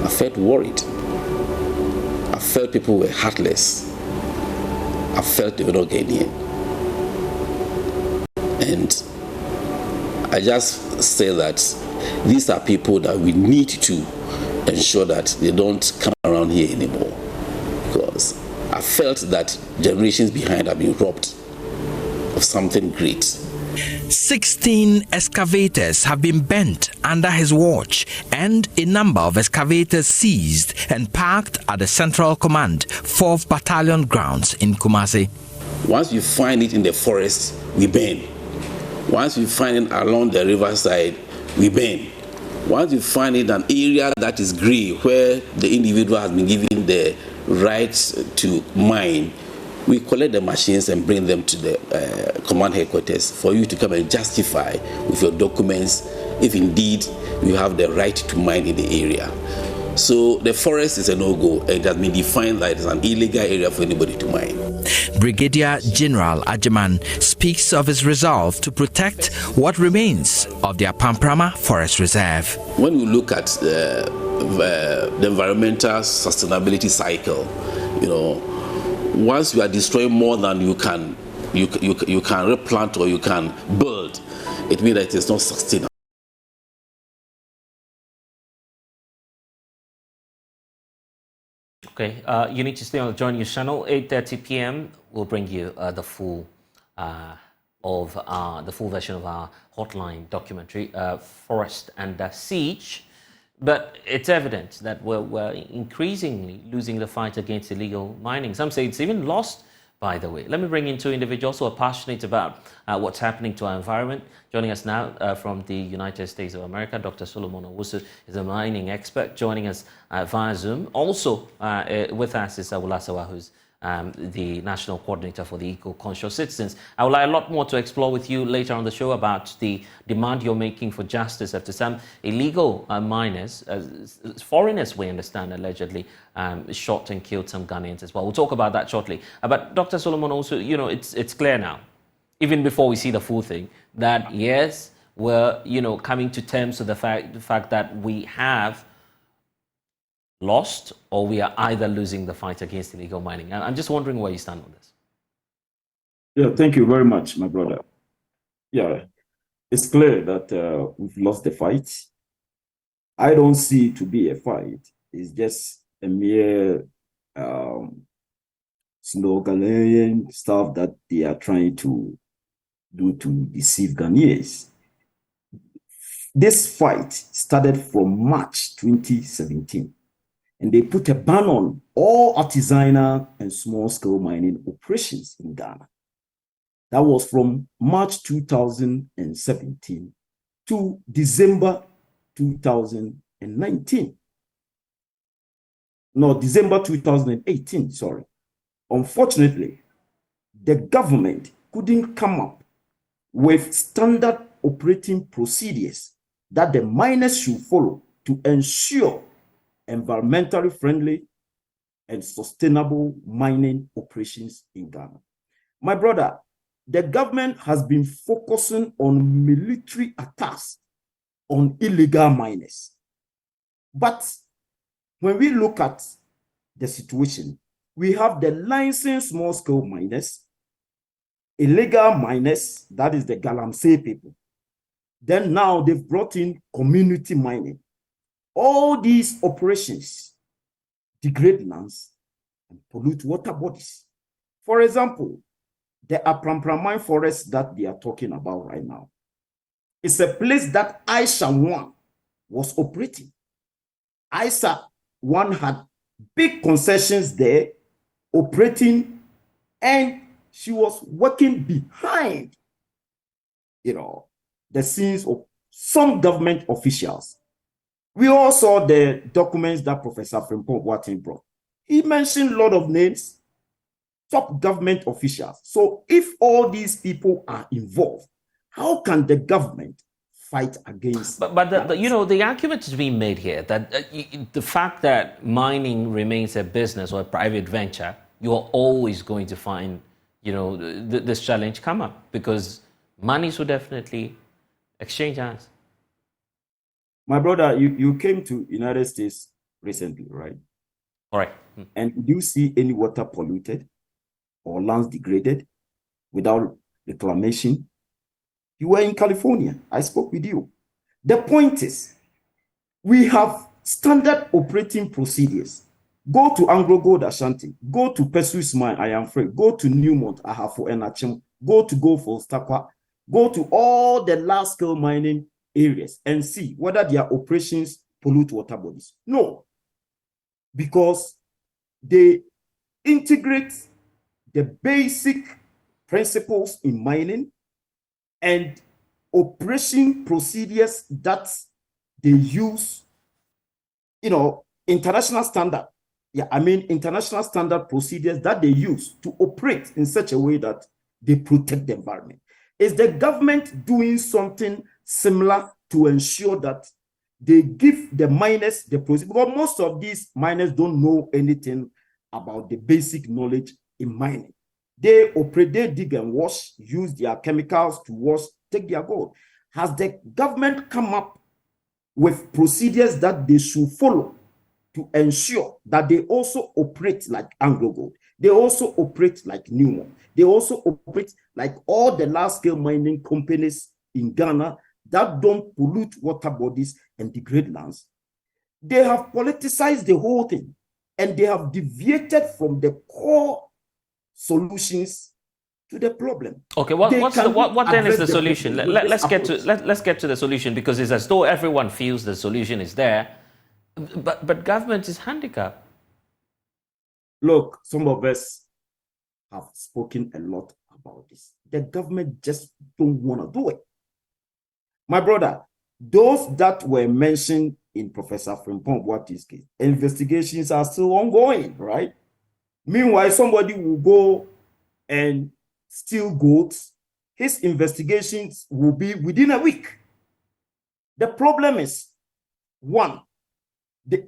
I felt worried. I felt people were heartless. I felt they were not Ghanaian. And I just say that these are people that we need to ensure that they don't come around here anymore, because I felt that generations behind have been robbed of something great. 16 excavators have been bent under his watch and a number of excavators seized and parked at the Central Command 4th Battalion grounds in Kumasi. Once you find it in the forest, we burn. Once you find it along the riverside, we burn. Once you find it an area that is grey, where the individual has been given the right to mine, we collect the machines and bring them to the command headquarters for you to come and justify with your documents if indeed you have the right to mine in the area. So the forest is a no-go, and it has been defined that it is an illegal area for anybody to mine. Brigadier General Ajiman speaks of his resolve to protect what remains of the Apamprama Forest Reserve. When you look at the environmental sustainability cycle, you know, once you are destroying more than you can replant or you can build, it means that it is not sustainable. Okay, you need to stay on the Join News channel. 8:30 p.m. We'll bring you the full version of our hotline documentary, Forest Under Siege. But it's evident that we're increasingly losing the fight against illegal mining. Some say it's even lost, by the way. Let me bring in two individuals who are passionate about what's happening to our environment. Joining us now from the United States of America, Dr. Solomon Owusu is a mining expert, joining us via Zoom. Also with us is Awolasawa, who's the National Coordinator for the Eco-Conscious Citizens. I would like a lot more to explore with you later on the show about the demand you're making for justice after some illegal miners, foreigners we understand allegedly, shot and killed some Ghanaians as well. We'll talk about that shortly. But Dr. Solomon, also, you know, it's clear now, even before we see the full thing, that yes, we're, you know, coming to terms with the fact that we have lost, or we are either losing the fight against illegal mining. I'm just wondering where you stand on this. Yeah, thank you very much, my brother. Yeah, it's clear that we've lost the fight. I don't see it to be a fight. It's just a mere slogan stuff that they are trying to do to deceive Ghanaians. This fight started from March 2017. And they put a ban on all artisanal and small-scale mining operations in Ghana. That was from March 2017 to December 2019. No, December 2018, sorry. Unfortunately, the government couldn't come up with standard operating procedures that the miners should follow to ensure environmentally friendly and sustainable mining operations in Ghana. My brother, the government has been focusing on military attacks on illegal miners. But when we look at the situation, we have the licensed small-scale miners, illegal miners, that is the Galamsey people. Then now they've brought in community mining. All these operations degrade lands and pollute water bodies. For example, the Apramprama forest that they are talking about right now is a place that Aisha 1 was operating. Aisha 1 had big concessions there, operating, and she was working behind, the scenes of some government officials. We all saw the documents that Professor Frimpong Boateng brought. He mentioned a lot of names, top government officials. So if all these people are involved, how can the government fight against? But the argument is being made here that the fact that mining remains a business or a private venture, you are always going to find, this challenge come up because money will definitely exchange hands. My brother, you came to United States recently, right? All right. And did you see any water polluted or lands degraded without reclamation? You were in California. I spoke with you. The point is, we have standard operating procedures. Go to Anglo Gold Ashanti, go to Perseus Mine, I am free, go to Newmont, Ahafo Enachim, go to Goldfields, Takwa, go to all the large-scale mining areas and see whether their operations pollute water bodies. No, because they integrate the basic principles in mining and operation procedures that they use, international standard. Yeah, I mean, international standard procedures that they use to operate in such a way that they protect the environment. Is the government doing something similar to ensure that they give the miners the procedure? Because most of these miners don't know anything about the basic knowledge in mining. They operate, they dig and wash, use their chemicals to wash, take their gold. Has the government come up with procedures that they should follow to ensure that they also operate like Anglo Gold? They also operate like Newmont. They also operate like all the large-scale mining companies in Ghana that don't pollute water bodies and degrade lands. They have politicized the whole thing, and they have deviated from the core solutions to the problem. Okay, what then is the solution? Let's get to the solution, because it's as though everyone feels the solution is there, but government is handicapped. Look, some of us have spoken a lot about this. The government just don't want to do it. My brother, those that were mentioned in Professor Frimpong Boate's case, investigations are still ongoing, right? Meanwhile, somebody will go and steal goods. His investigations will be within a week. The problem is, one,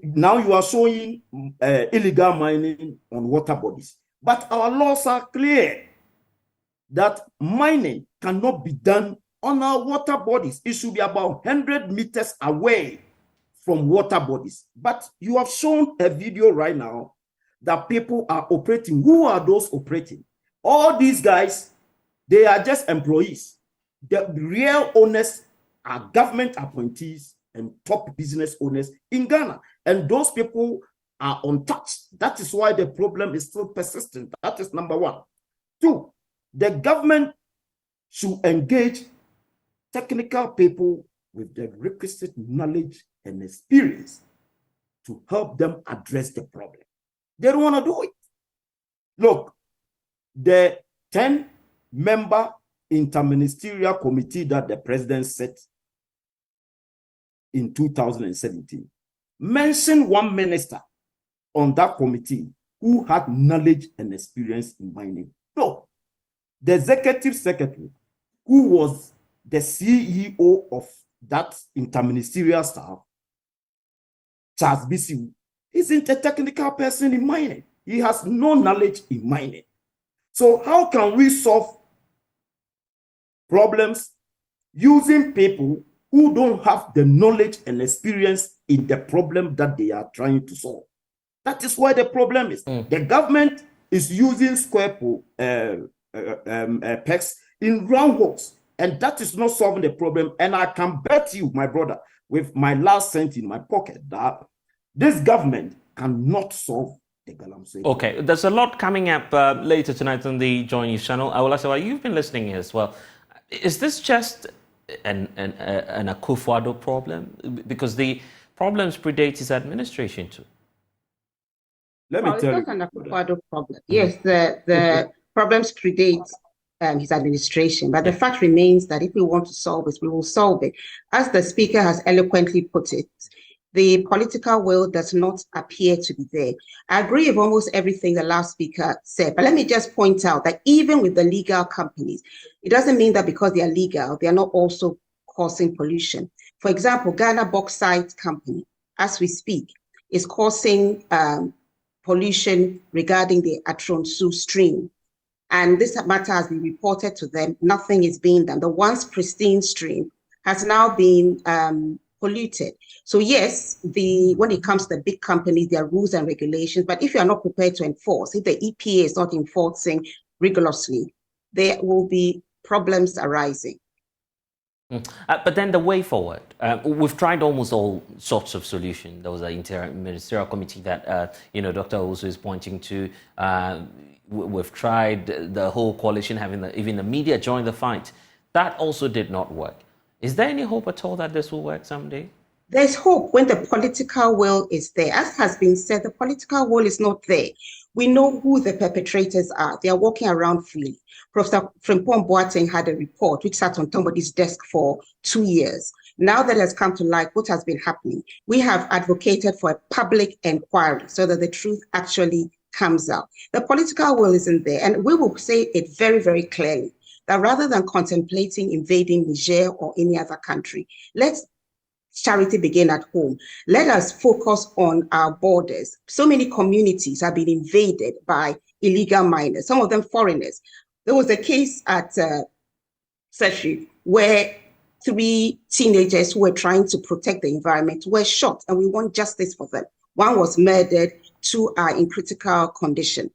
now you are showing illegal mining on water bodies. But our laws are clear that mining cannot be done on our water bodies. It should be about 100 meters away from water bodies. But you have shown a video right now that people are operating. Who are those operating? All these guys, they are just employees. The real owners are government appointees and top business owners in Ghana. And those people are untouched. That is why the problem is still persistent. That is number one. Two, the government should engage technical people with the requisite knowledge and experience to help them address the problem. They don't want to do it. Look, the 10-member interministerial committee that the president set in 2017 mentioned one minister on that committee who had knowledge and experience in mining. No, the executive secretary, who was the CEO of that interministerial staff, Charles Bisi, isn't a technical person in mining. He has no knowledge in mining. So how can we solve problems using people who don't have the knowledge and experience in the problem that they are trying to solve? That is why the problem is. The government is using square pegs in round holes, and that is not solving the problem. And I can bet you, my brother, with my last cent in my pocket, that this government cannot solve the Galamsey. Okay, there's a lot coming up later tonight on the Joy News channel. I will ask you, you've been listening as well. Is this just an Akufo-Addo problem? Because the problems predate his administration too. Let me tell you. It's not an Akufo-Addo problem. Yes, the problems predate his administration, but the fact remains that if we want to solve it, we will solve it. As the speaker has eloquently put it, the political will does not appear to be there. I agree with almost everything the last speaker said, but let me just point out that even with the legal companies, it doesn't mean that because they are legal, they are not also causing pollution. For example, Ghana Bauxite Company, as we speak, is causing pollution regarding the Atronsu stream. And this matter has been reported to them. Nothing is being done. The once pristine stream has now been polluted. So yes, when it comes to the big companies, there are rules and regulations, but if you are not prepared to enforce, if the EPA is not enforcing rigorously, there will be problems arising. But then the way forward, we've tried almost all sorts of solutions. There was an inter-ministerial committee that, Dr. Oust is pointing to. We've tried the whole coalition, having even the media join the fight. That also did not work. Is there any hope at all that this will work someday? There's hope when the political will is there. As has been said, the political will is not there. We know who the perpetrators are. They are walking around freely. Professor Frimpong Boateng had a report which sat on somebody's desk for 2 years. Now that has come to light, what has been happening? We have advocated for a public inquiry so that the truth actually comes out. The political will isn't there. And we will say it very, very clearly that rather than contemplating invading Niger or any other country, let's charity begin at home. Let us focus on our borders. So many communities have been invaded by illegal miners, some of them foreigners. There was a case at Seshi where 3 teenagers who were trying to protect the environment were shot, and we want justice for them. 1 was murdered, 2 are in critical condition.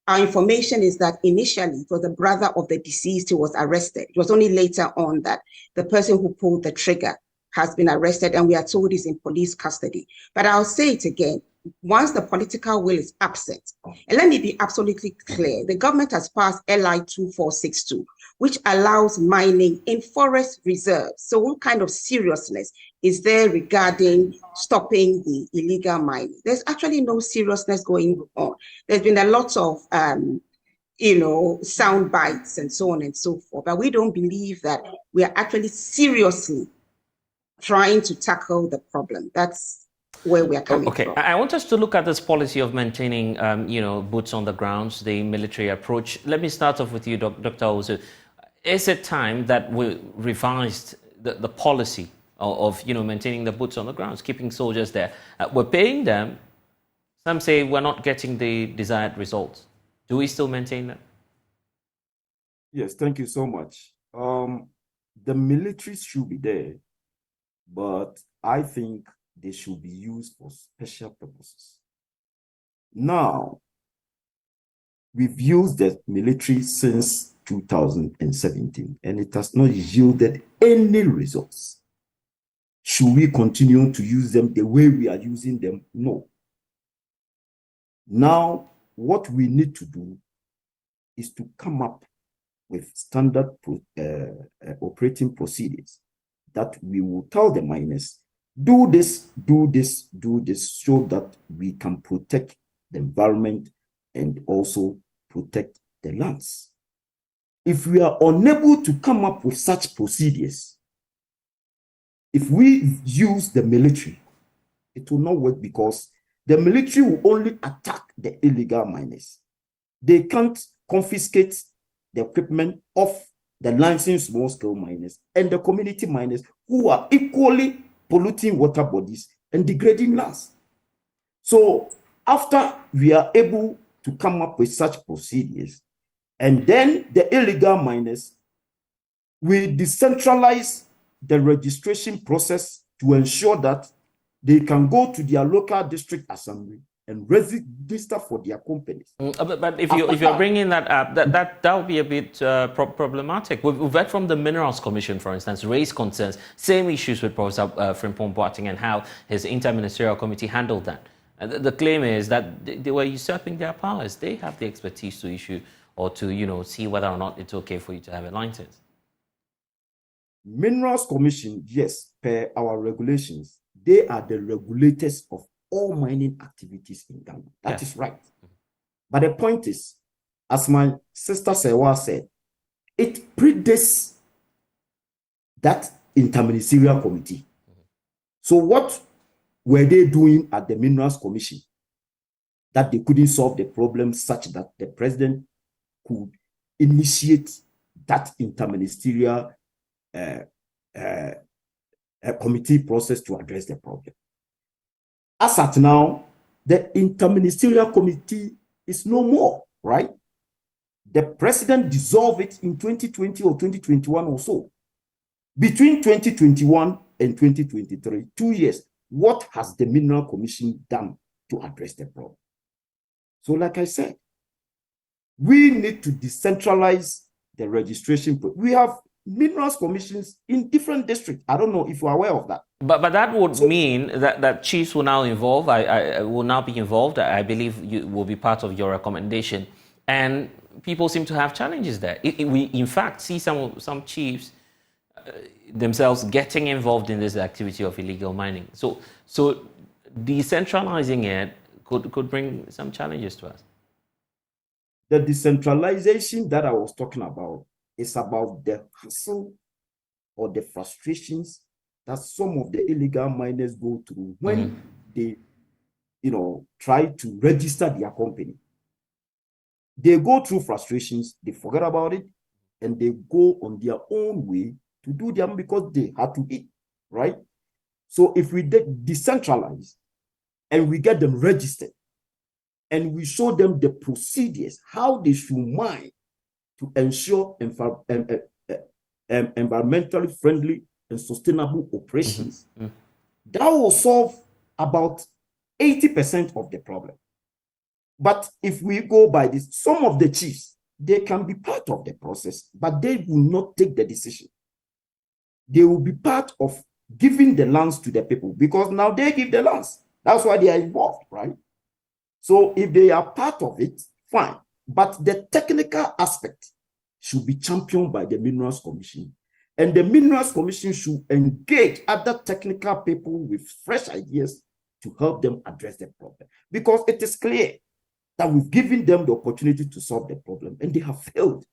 Our information is that initially it was the brother of the deceased who was arrested. It was only later on that the person who pulled the trigger has been arrested, and we are told he's in police custody. But I'll say it again, once the political will is absent, and let me be absolutely clear, the government has passed LI 2462, which allows mining in forest reserves. So what kind of seriousness is there regarding stopping the illegal mining? There's actually no seriousness going on. There's been a lot of sound bites and so on and so forth, but we don't believe that we are actually seriously trying to tackle the problem. That's where we are coming from. I want us to look at this policy of maintaining, boots on the grounds, the military approach. Let me start off with you, Dr. Oust. Is it time that we revised the policy of maintaining the boots on the grounds, keeping soldiers there? We're paying them. Some say we're not getting the desired results. Do we still maintain that? Yes, thank you so much. The military should be there, but I think they should be used for special purposes. Now, we've used the military since 2017, and it has not yielded any results. Should we continue to use them the way we are using them? No. Now, what we need to do is to come up with standard operating procedures that we will tell the miners, do this, do this, do this, so that we can protect the environment and also protect the lands. If we are unable to come up with such procedures, if we use the military, it will not work, because the military will only attack the illegal miners. They can't confiscate the equipment of the licensed small-scale miners and the community miners who are equally polluting water bodies and degrading lands. So after we are able to come up with such procedures, and then the illegal miners, we decentralize the registration process to ensure that they can go to their local district assembly and register for their companies. But if you're bringing that up, that will be a bit problematic. We've heard from the Minerals Commission, for instance, raised concerns, same issues with Professor Frimpong Boateng and how his inter-ministerial committee handled that. The claim is that they were usurping their powers. They have the expertise to issue or to see whether or not it's okay for you to have a license. Minerals Commission, yes, per our regulations, they are the regulators of all mining activities in Ghana. That is right. But the point is, as my sister Sewa said, it predates that interministerial committee. So what were they doing at the Minerals Commission that they couldn't solve the problem such that the president could initiate that interministerial committee process to address the problem? As at now, the interministerial committee is no more, right? The president dissolved it in 2020 or 2021 or so. Between 2021 and 2023, 2 years, what has the Mineral Commission done to address the problem? So like I said, we need to decentralize the registration. We have minerals commissions in different districts. I don't know if you are aware of that. But that would mean that chiefs will now involve. I will now be involved. I believe you will be part of your recommendation, and people seem to have challenges there. We in fact see some chiefs themselves getting involved in this activity of illegal mining. So decentralizing it could bring some challenges to us. The decentralization that I was talking about is about the hassle or the frustrations that some of the illegal miners go through when they, try to register their company. They go through frustrations, they forget about it, and they go on their own way to do them because they had to eat, right? So if we decentralize and we get them registered and we show them the procedures, how they should mine to ensure environmentally friendly and sustainable operations, that will solve about 80% of the problem. But if we go by this, some of the chiefs, they can be part of the process, but they will not take the decision. They will be part of giving the lands to the people because now they give the lands. That's why they are involved, right? So if they are part of it, fine. But the technical aspect should be championed by the Minerals Commission. And the Minerals Commission should engage other technical people with fresh ideas to help them address the problem. Because it is clear that we've given them the opportunity to solve the problem, and they have failed.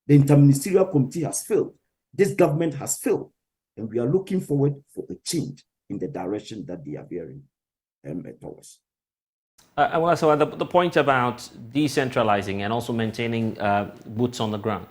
The Interministerial Committee has failed. This government has failed. And we are looking forward for a change in the direction that they are veering towards. So the point about decentralizing and also maintaining boots on the ground.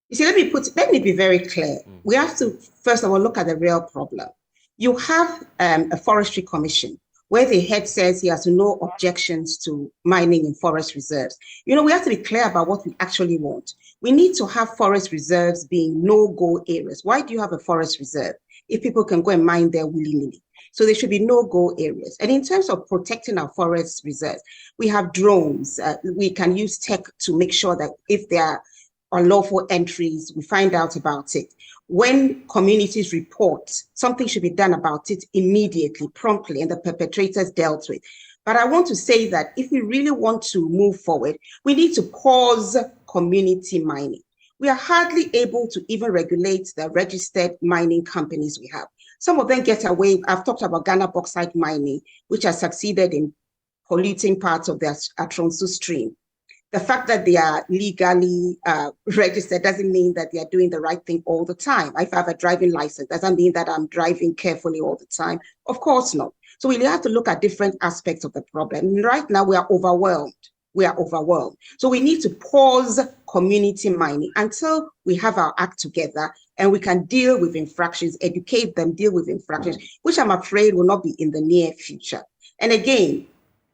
You see, let me be very clear. We have to, first of all, look at the real problem. You have a forestry commission where the head says he has no objections to mining in forest reserves. We have to be clear about what we actually want. We need to have forest reserves being no-go areas. Why do you have a forest reserve if people can go and mine there willy-nilly? So there should be no-go areas. And in terms of protecting our forest reserves, we have drones. We can use tech to make sure that if there are unlawful entries, we find out about it. When communities report, something should be done about it immediately, promptly, and the perpetrators dealt with. But I want to say that if we really want to move forward, we need to pause community mining. We are hardly able to even regulate the registered mining companies we have. Some of them get away. I've talked about Ghana bauxite mining, which has succeeded in polluting parts of their Atronsu stream. The fact that they are legally registered doesn't mean that they are doing the right thing all the time. If I have a driving license, doesn't mean that I'm driving carefully all the time. Of course not. So we have to look at different aspects of the problem. Right now, we are overwhelmed. So we need to pause community mining until we have our act together and we can deal with infractions, educate them, deal with infractions, which I'm afraid will not be in the near future. And again,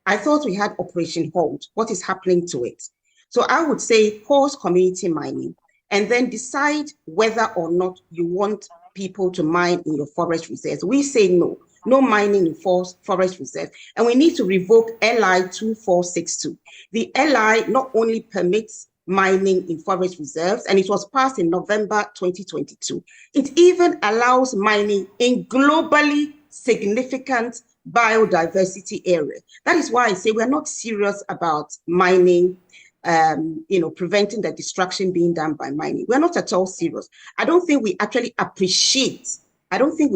I thought we had Operation Hold. What is happening to it? So I would say pause community mining and then decide whether or not you want people to mine in your forest reserves. We say no mining in forest reserves. And we need to revoke LI 2462. The LI not only permits mining in forest reserves, and it was passed in November 2022, it even allows mining in globally significant biodiversity area. That is why I say we're not serious about mining, preventing the destruction being done by mining. We're not at all serious. I don't think we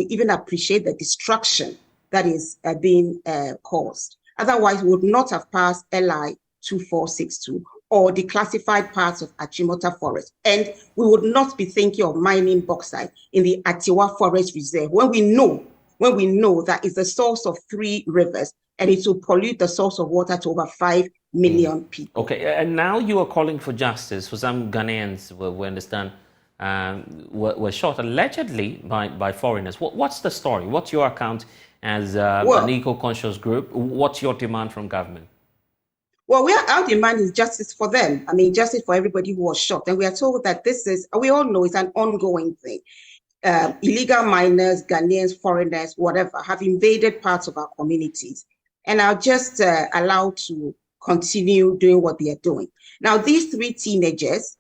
even appreciate the destruction that is being caused. Otherwise, we would not have passed LI 2462 or declassified parts of Achimota Forest. And we would not be thinking of mining bauxite in the Atiwa Forest Reserve when we know that it's the source of 3 rivers and it will pollute the source of water to over 5 million people. Okay, and now you are calling for justice for some Ghanaians, we understand, were shot allegedly by foreigners. What's the story? What's your account as an eco-conscious group? What's your demand from government? Well, our demand is justice for them. I mean, justice for everybody who was shot. And we are told that we all know it's an ongoing thing. Illegal miners, Ghanaians, foreigners, whatever, have invaded parts of our communities and are just allowed to continue doing what they are doing. Now, these 3 teenagers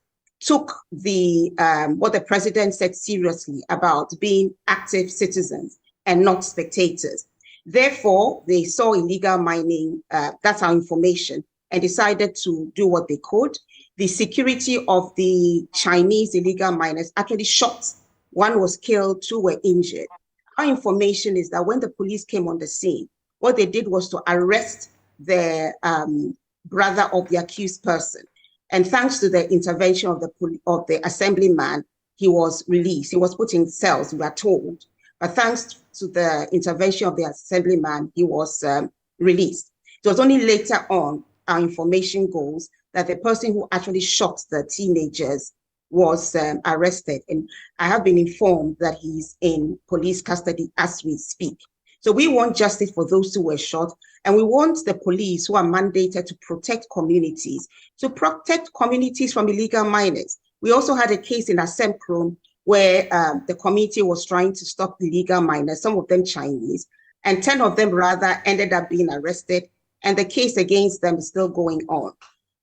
took the what the president said seriously about being active citizens and not spectators. Therefore, they saw illegal mining, that's our information, and decided to do what they could. The security of the Chinese illegal miners actually shot. One was killed, 2 were injured. Our information is that when the police came on the scene, what they did was to arrest the brother of the accused person. And thanks to the intervention of the assemblyman, he was released. He was put in cells, we are told. But thanks to the intervention of the assemblyman, he was released. It was only later on, our information goes, that the person who actually shot the teenagers was arrested. And I have been informed that he's in police custody as we speak. So we want justice for those who were shot, and we want the police who are mandated to protect communities from illegal miners. We also had a case in Asemprom where the community was trying to stop illegal miners, some of them Chinese, and 10 of them rather ended up being arrested, and the case against them is still going on.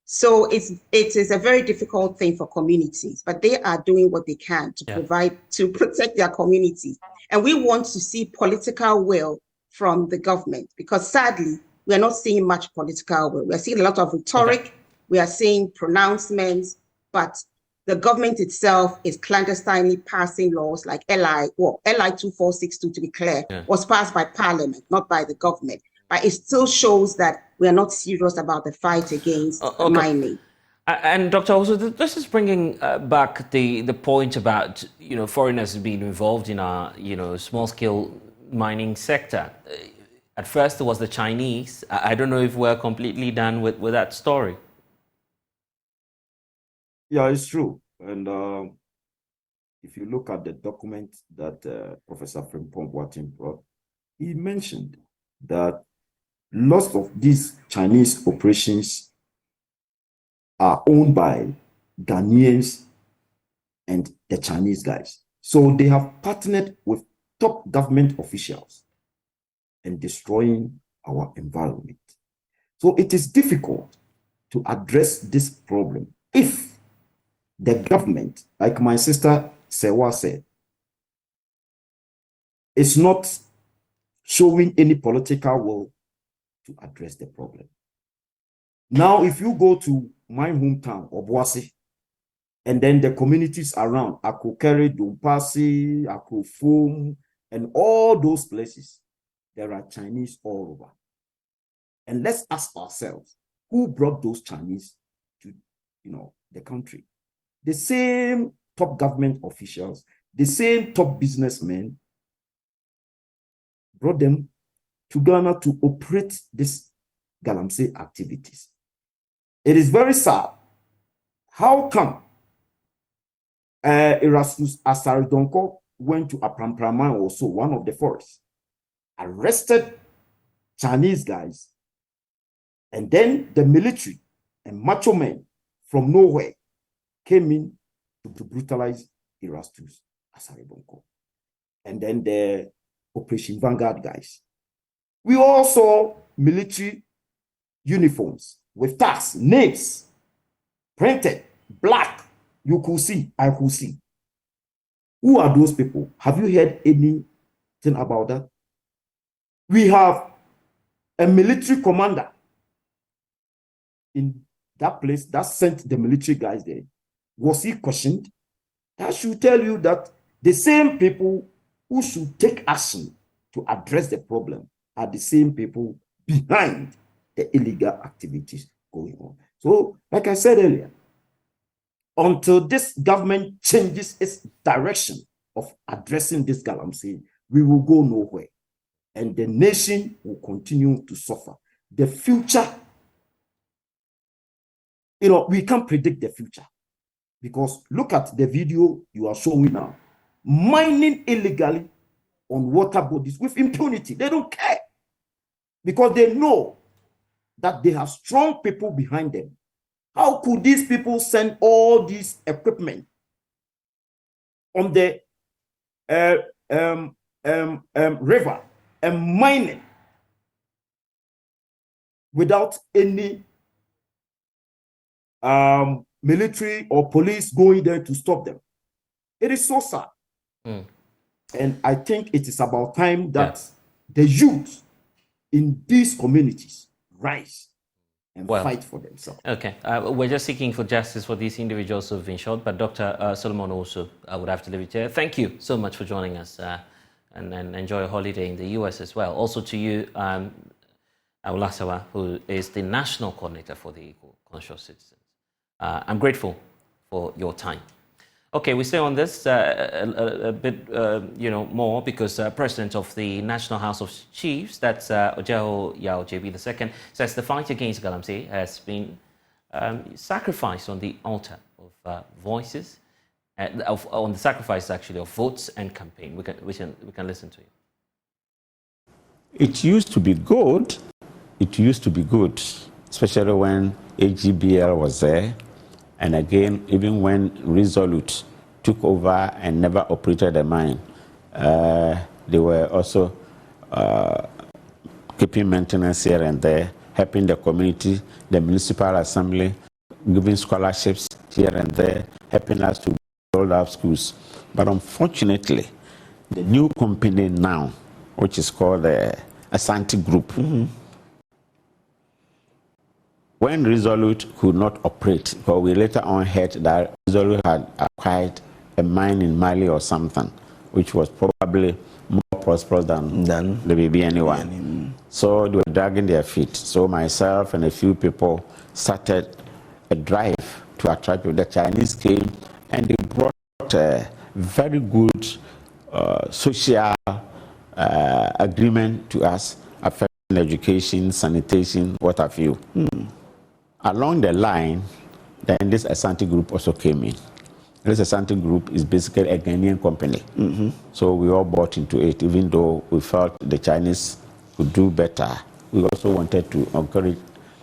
So it is a very difficult thing for communities, but they are doing what they can to to protect their communities. And we want to see political will from the government, because sadly, we are not seeing much political will. We are seeing a lot of rhetoric, we are seeing pronouncements, but the government itself is clandestinely passing laws like LI 2462, to be clear, was passed by Parliament, not by the government. But it still shows that we are not serious about the fight against mining. And Dr. Also, this is bringing back the point about foreigners being involved in our small scale mining sector. At first, it was the Chinese. I don't know if we're completely done with that story. Yeah, it's true. And if you look at the document that Professor Frimpong Boateng brought, he mentioned that lots of these Chinese operations are owned by Ghanaians and the Chinese guys. So they have partnered with top government officials in destroying our environment. So it is difficult to address this problem if the government, like my sister Sewa said, is not showing any political will to address the problem. Now, if you go to my hometown, Obuasi, and then the communities around, Akokere, Dumpasi, Akofum, and all those places, there are Chinese all over. And let's ask ourselves, who brought those Chinese to, the country? The same top government officials, the same top businessmen brought them to Ghana to operate this galamsey activities. It is very sad. How come Erasmus Asaridonko went to Apramprama, also one of the forests, arrested Chinese guys, and then the military and macho men from nowhere came in to brutalize Erasmus Asaridonko, and then the Operation Vanguard guys. We all saw military uniforms with tags, names printed, black. You could see, I could see. Who are those people? Have you heard anything about that? We have a military commander in that place that sent the military guys there. Was he questioned? That should tell you that the same people who should take action to address the problem are the same people behind the illegal activities going on. So, like I said earlier, until this government changes its direction of addressing this galamsey, we will go nowhere. And the nation will continue to suffer. The future, we can't predict the future. Because look at the video you are showing now. Mining illegally on water bodies with impunity. They don't care. Because they know that they have strong people behind them. How could these people send all this equipment on the river and mine it without any military or police going there to stop them. It is so sad. And I think it is about time that the youth in these communities rise and fight for themselves. Okay, we're just seeking for justice for these individuals who've been shot, but Dr. Solomon also would have to leave it here. Thank you so much for joining us and enjoy a holiday in the US as well. Also to you, Awolasawa, who is the National Coordinator for the Equal Conscious Citizens. I'm grateful for your time. Okay, we stay on this a bit, more because President of the National House of Chiefs, that's Ojeho Yao JB II, says the fight against Galamsey has been sacrificed on the altar of voices, on the sacrifice actually of votes and campaign. We can listen to you. It used to be good. It used to be good, especially when AGBL was there. And again, even when Resolute took over and never operated a mine, they were also keeping maintenance here and there, helping the community, the municipal assembly, giving scholarships here and there, helping us to build up schools. But unfortunately, the new company now, which is called the Asante Group, when Resolute could not operate, because we later on heard that Resolute had acquired a mine in Mali or something, which was probably more prosperous than the baby anyone. So they were dragging their feet. So myself and a few people started a drive to attract people. The Chinese came and they brought a very good social agreement to us, affecting education, sanitation, what have you. Along the line, then this Asante Group also came in. This Asante Group is basically a Ghanaian company. So we all bought into it, even though we felt the Chinese could do better. We also wanted to encourage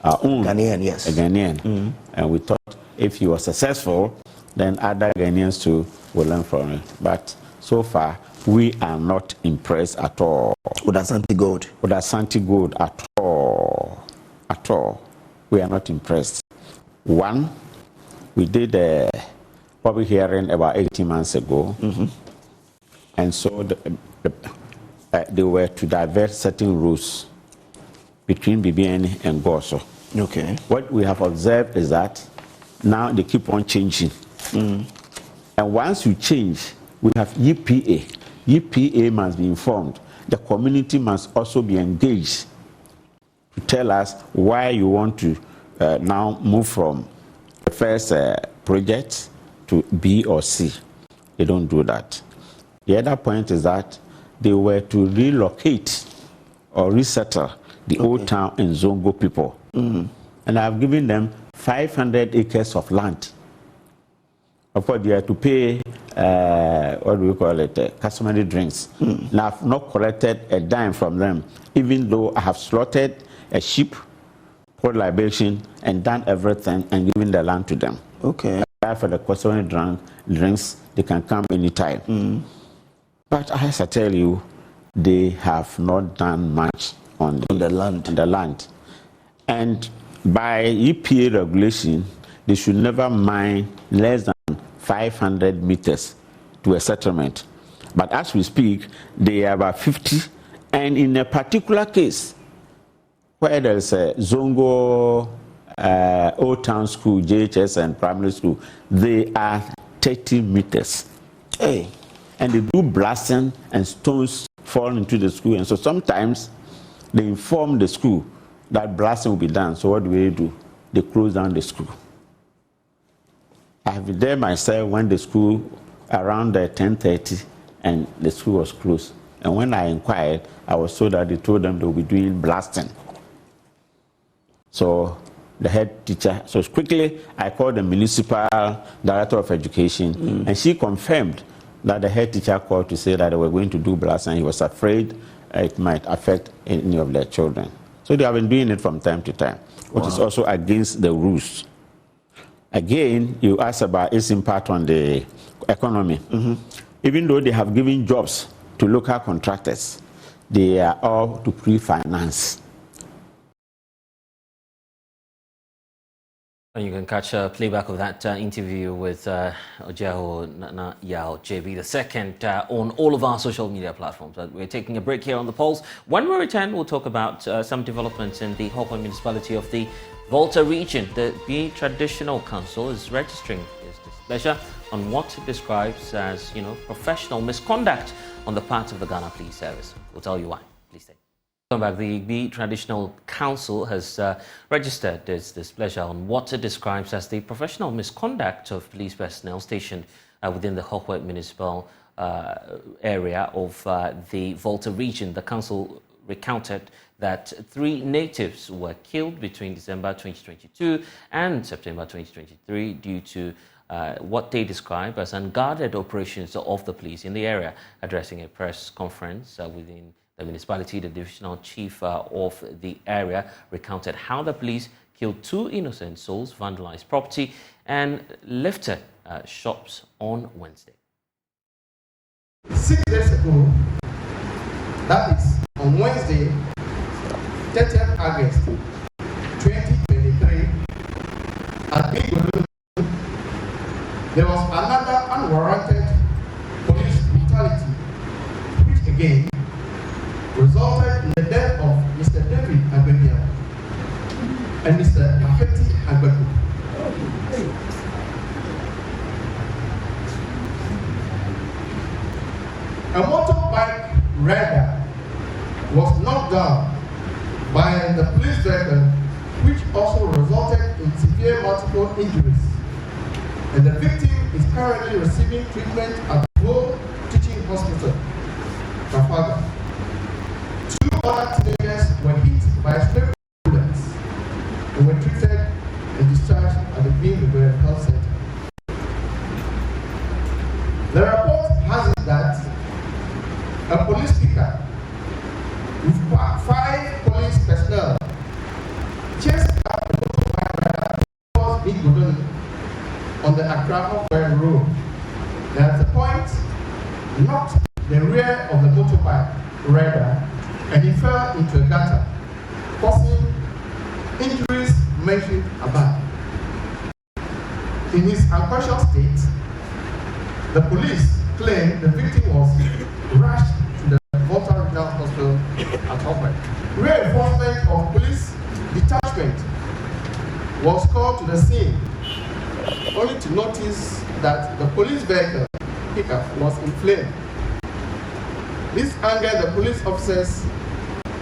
our own Ghanaian, a Ghanaian. And we thought if he was successful, then other Ghanaians too will learn from it. But so far, we are not impressed at all. With Asante Gold? With Asante Gold at all. At all. We are not impressed. One, we did a public hearing about 18 months ago, and so they were to divert certain routes between BBN and Goso. Okay. What we have observed is that now they keep on changing. And once you change, we have EPA. EPA must be informed. The community must also be engaged to tell us why you want to now move from the first project to B or C. They don't do that. The other point is that they were to relocate or resettle the old town in Zongo people. And I've given them 500 acres of land. Of course, they have to pay, what do we call it, customary drinks. Now, I've not collected a dime from them, even though I have slaughtered a sheep, put libation, and done everything and given the land to them. Okay. For the customary drinks, they can come anytime. But as I tell you, they have not done much on the land. And by EPA regulation, they should never mine less than 500 meters to a settlement. But as we speak, they are about 50. And in a particular case, where there's a Zongo Old Town School, JHS and primary school, they are 30 meters. Hey. And they do blasting and stones fall into the school. And so sometimes they inform the school that blasting will be done. So what do? They close down the school. I have been there myself when the school around 10:30 and the school was closed. And when I inquired, I was told that they told them they will be doing blasting. So the head teacher, so quickly I called the municipal director of education, and she confirmed that the head teacher called to say that they were going to do blasting, and he was afraid it might affect any of their children. So they have been doing it from time to time, which is also against the rules. Again, you asked about its impact on the economy. Even though they have given jobs to local contractors, they are all to pre-finance. And you can catch a playback of that interview with Ojaho Nana Yao JB II on all of our social media platforms. We're taking a break here on The Pulse. When we return, we'll talk about some developments in the Hawkwood municipality of the Volta region. The Bi Traditional Council is registering its displeasure on what it describes as, professional misconduct on the part of the Ghana Police Service. We'll tell you why. Please stay. Welcome back. The Bi Traditional Council has registered its displeasure on what it describes as the professional misconduct of police personnel stationed within the Hawkwood municipal area of the Volta region. The council recounted that 3 natives were killed between December 2022 and September 2023 due to what they describe as unguarded operations of the police in the area. Addressing a press conference within the municipality, the divisional chief of the area recounted how the police killed 2 innocent souls, vandalized property, and lifted shops on Wednesday. 6 days ago, that is on Wednesday, 30th August 2023, at Big Balloon, there was another unwarranted police brutality, which again resulted in the death of Mr. David Agbemia and Mr. Afeti Agbeku. A motorbike rider was knocked down by the police vehicle, which also resulted in severe multiple injuries. And the victim is currently receiving treatment at the World Teaching Hospital, Trafalgar. 2 other teenagers were hit by stray bullets and were treated and discharged at the Green Health Center. The report has it that a police picker with 5 police personnel chased up the motorbike rider towards Big Godoni on the Accra-Hawkwood road. And at the point, knocked the rear of the motorbike rider and he fell into a gutter, causing injuries mentioned above. In his unconscious state, the police claimed the victim was rushed to the Volta Regional Hospital at Hawkwood. Reinforcement of police detachment was called to the scene, only to notice that the police vehicle pickup was in flame. This angered the police officers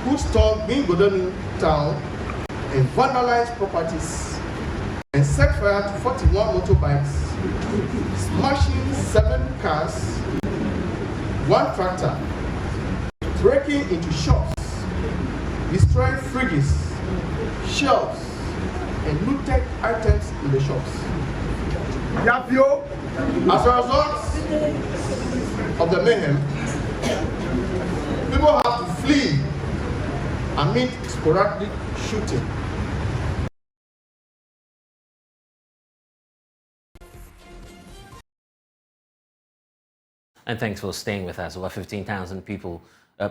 who stormed Big Godoni town and vandalized properties and set fire to 41 motorbikes, smashing 7 cars, 1 tractor, breaking into shops, destroying fridges, shelves, and looted items in the shops. As a result of the mayhem, people have to flee amid sporadic shooting. And thanks for staying with us. Over 15,000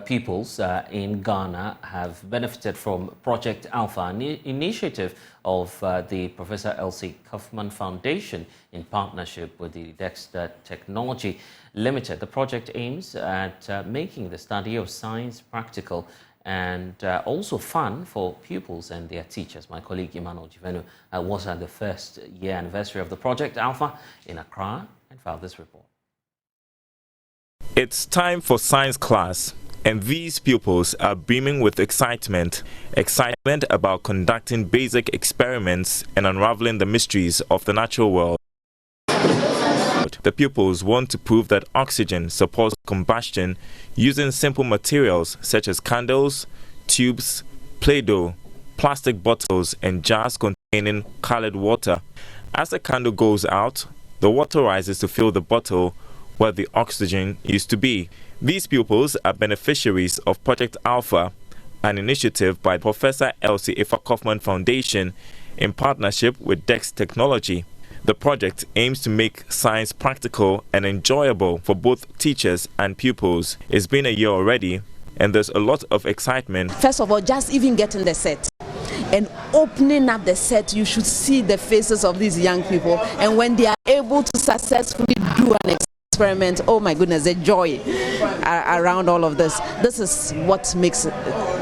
pupils in Ghana have benefited from Project Alpha, an initiative of the Professor Elsie Kaufman Foundation in partnership with the Dexter Technology Limited. The project aims at making the study of science practical and also fun for pupils and their teachers. My colleague Emmanuel Jivenu was at the first year anniversary of the Project Alpha in Accra and filed this report. It's time for science class, and these pupils are beaming with excitement about conducting basic experiments and unraveling the mysteries of the natural world. The pupils want to prove that oxygen supports combustion using simple materials such as candles, tubes, Play-Doh, plastic bottles, and jars containing colored water. As the candle goes out, the water rises to fill the bottle where the oxygen used to be. These pupils are beneficiaries of Project Alpha, an initiative by Professor Elsie Kaufman Foundation in partnership with Dex Technology. The project aims to make science practical and enjoyable for both teachers and pupils. It's been a year already, and there's a lot of excitement. First of all, just even getting the set. and opening up the set, you should see the faces of these young people. And when they are able to successfully do an experiment, oh my goodness, the joy around all of this. This is what makes it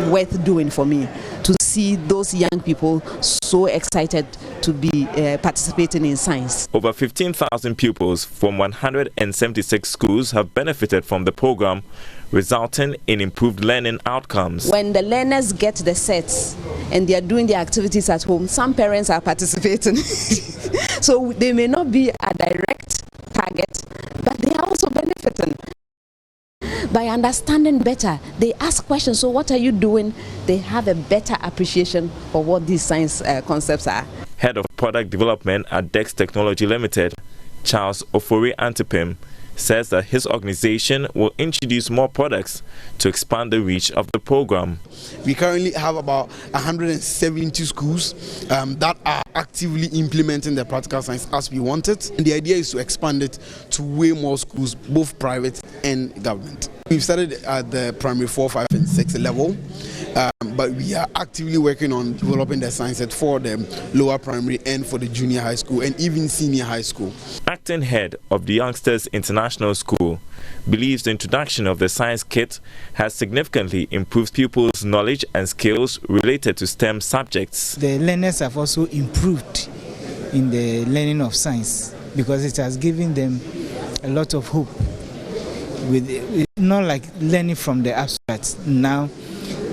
worth doing for me, to see those young people so excited to be participating in science. Over 15,000 pupils from 176 schools have benefited from the program, resulting in improved learning outcomes. When the learners get the sets and they are doing their activities at home, some parents are participating. So they may not be a direct target, but they are also benefiting. By understanding better, they ask questions. So what are you doing? They have a better appreciation for what these science concepts are. Head of Product Development at Dex Technology Limited, Charles Ofori Antipim, says that his organization will introduce more products to expand the reach of the program. We currently have about 170 schools that are actively implementing the practical science as we want it. And the idea is to expand it to way more schools, both private and government. We've started at the primary 4, 5, and 6 level, but we are actively working on developing the science set for the lower primary and for the junior high school and even senior high school. Acting head of the Youngsters International School believes the introduction of the science kit has significantly improved pupils' knowledge and skills related to STEM subjects. The learners have also improved in the learning of science because it has given them a lot of hope. With not like learning from the abstract. Now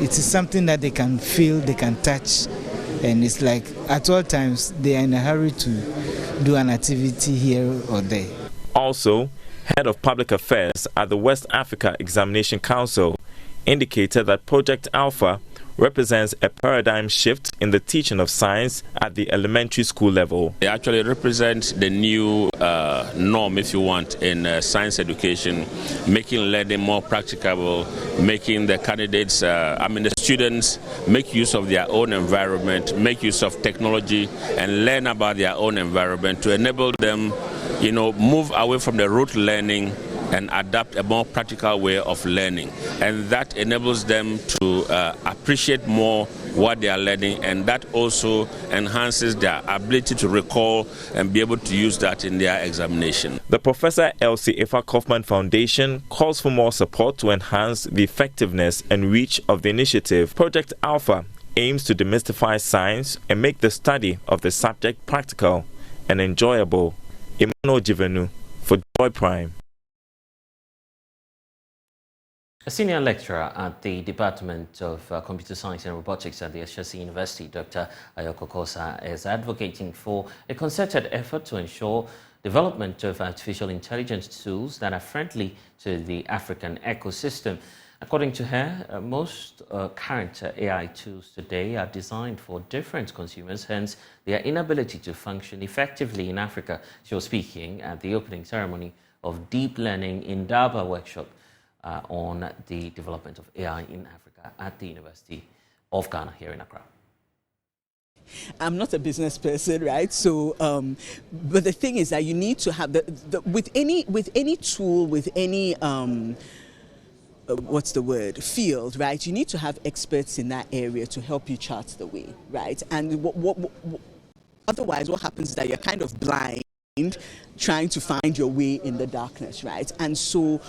it is something that they can feel, they can touch, and it's like at all times they are in a hurry to do an activity here or there. Also, Head of Public Affairs at the West Africa Examination Council indicated that Project Alpha represents a paradigm shift in the teaching of science at the elementary school level. They actually represent the new norm, if you want, in science education, making learning more practicable, making the candidates, the students, make use of their own environment, make use of technology, and learn about their own environment to enable them, move away from the rote learning and adapt a more practical way of learning. And that enables them to appreciate more what they are learning, and that also enhances their ability to recall and be able to use that in their examination. The Professor Elsie Efa Kaufman Foundation calls for more support to enhance the effectiveness and reach of the initiative. Project Alpha aims to demystify science and make the study of the subject practical and enjoyable. Emmanuel Jivenu for Joy Prime. A senior lecturer at the Department of Computer Science and Robotics at the Ashesi University, Dr. Ayoko Kosa, is advocating for a concerted effort to ensure development of artificial intelligence tools that are friendly to the African ecosystem. According to her, most current AI tools today are designed for different consumers, hence their inability to function effectively in Africa. She was speaking at the opening ceremony of Deep Learning in Daba workshop on the development of AI in Africa at the University of Ghana here in Accra. I'm not a business person, right? So, but the thing is that you need to have with any tool, with any field, right? You need to have experts in that area to help you chart the way, right? And otherwise, what happens is that you're kind of blind, trying to find your way in the darkness, right? And so,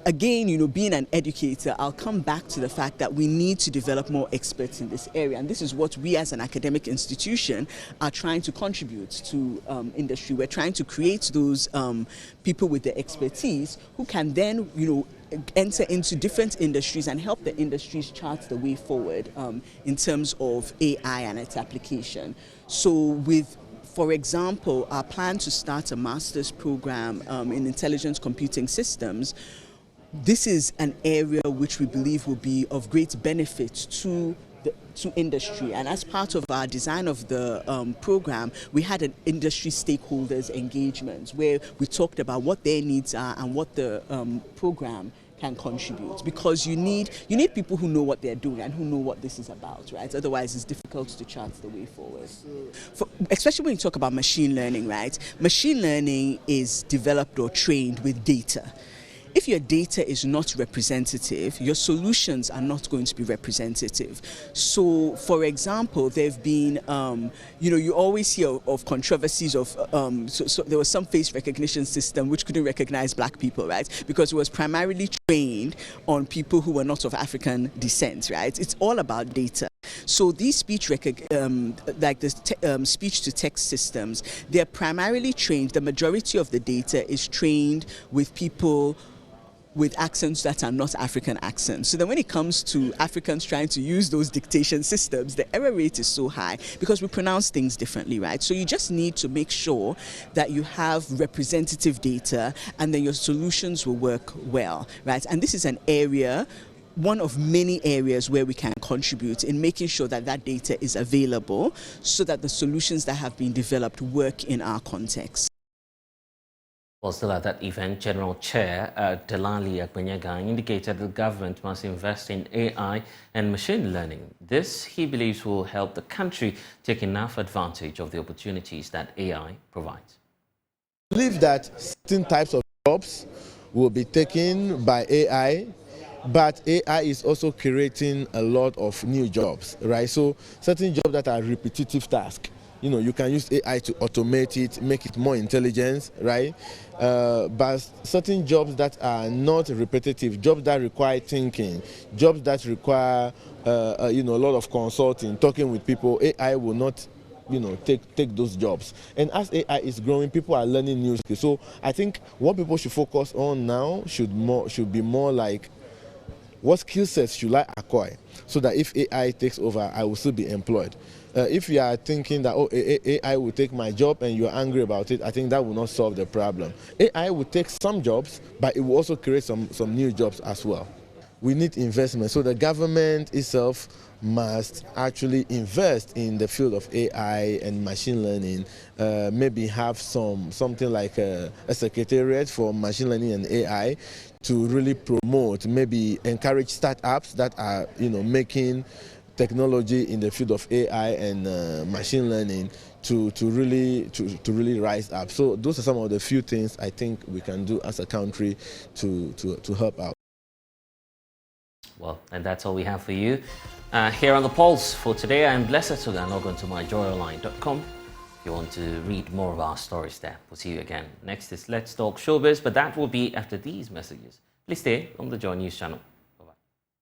again, being an educator, I'll come back to the fact that we need to develop more experts in this area. And this is what we as an academic institution are trying to contribute to industry. We're trying to create those people with the expertise who can then, enter into different industries and help the industries chart the way forward in terms of AI and its application. So for example, our plan to start a master's program in intelligent computing systems, this is an area which we believe will be of great benefit to industry. And as part of our design of the program, we had an industry stakeholders engagement where we talked about what their needs are and what the program can contribute, because you need people who know what they're doing and who know what this is about, right? Otherwise, it's difficult to chart the way forward. Especially when you talk about machine learning, right? Machine learning is developed or trained with data. if your data is not representative, your solutions are not going to be representative. So, for example, there have been, you always hear of controversies of, so there was some face recognition system which couldn't recognize black people, right? Because it was primarily trained on people who were not of African descent, right? It's all about data. So these speech speech-to-text systems, they're primarily trained, the majority of the data is trained with people with accents that are not African accents. So then when it comes to Africans trying to use those dictation systems, the error rate is so high because we pronounce things differently, right? So you just need to make sure that you have representative data and then your solutions will work well, right? And this is an area, one of many areas where we can contribute in making sure that that data is available so that the solutions that have been developed work in our context. Well, still at that event, General Chair Delali Akbenyaga indicated the government must invest in AI and machine learning. This, he believes, will help the country take enough advantage of the opportunities that AI provides. I believe that certain types of jobs will be taken by AI, but AI is also creating a lot of new jobs, right? So certain jobs that are repetitive tasks, you can use AI to automate it, make it more intelligent, right? But certain jobs that are not repetitive, jobs that require thinking, jobs that require, a lot of consulting, talking with people, AI will not, take those jobs. And as AI is growing, people are learning new skills. So I think what people should focus on now should be more like, what skill sets should I acquire so that if AI takes over, I will still be employed? If you are thinking that, AI will take my job and you're angry about it, I think that will not solve the problem. AI will take some jobs, but it will also create some new jobs as well. We need investment. So the government itself must actually invest in the field of AI and machine learning, maybe have something like a secretariat for machine learning and AI to really promote, maybe encourage startups that are, making technology in the field of AI and machine learning to really rise up. So those are some of the few things I think we can do as a country to help out. Well, and that's all we have for you here on The Pulse for today. I'm Blessed Sugan. Log on to myjoyonline.com if you want to read more of our stories there. We'll see you again. Next is Let's Talk Showbiz, but that will be after these messages. Please stay on the Joy News channel.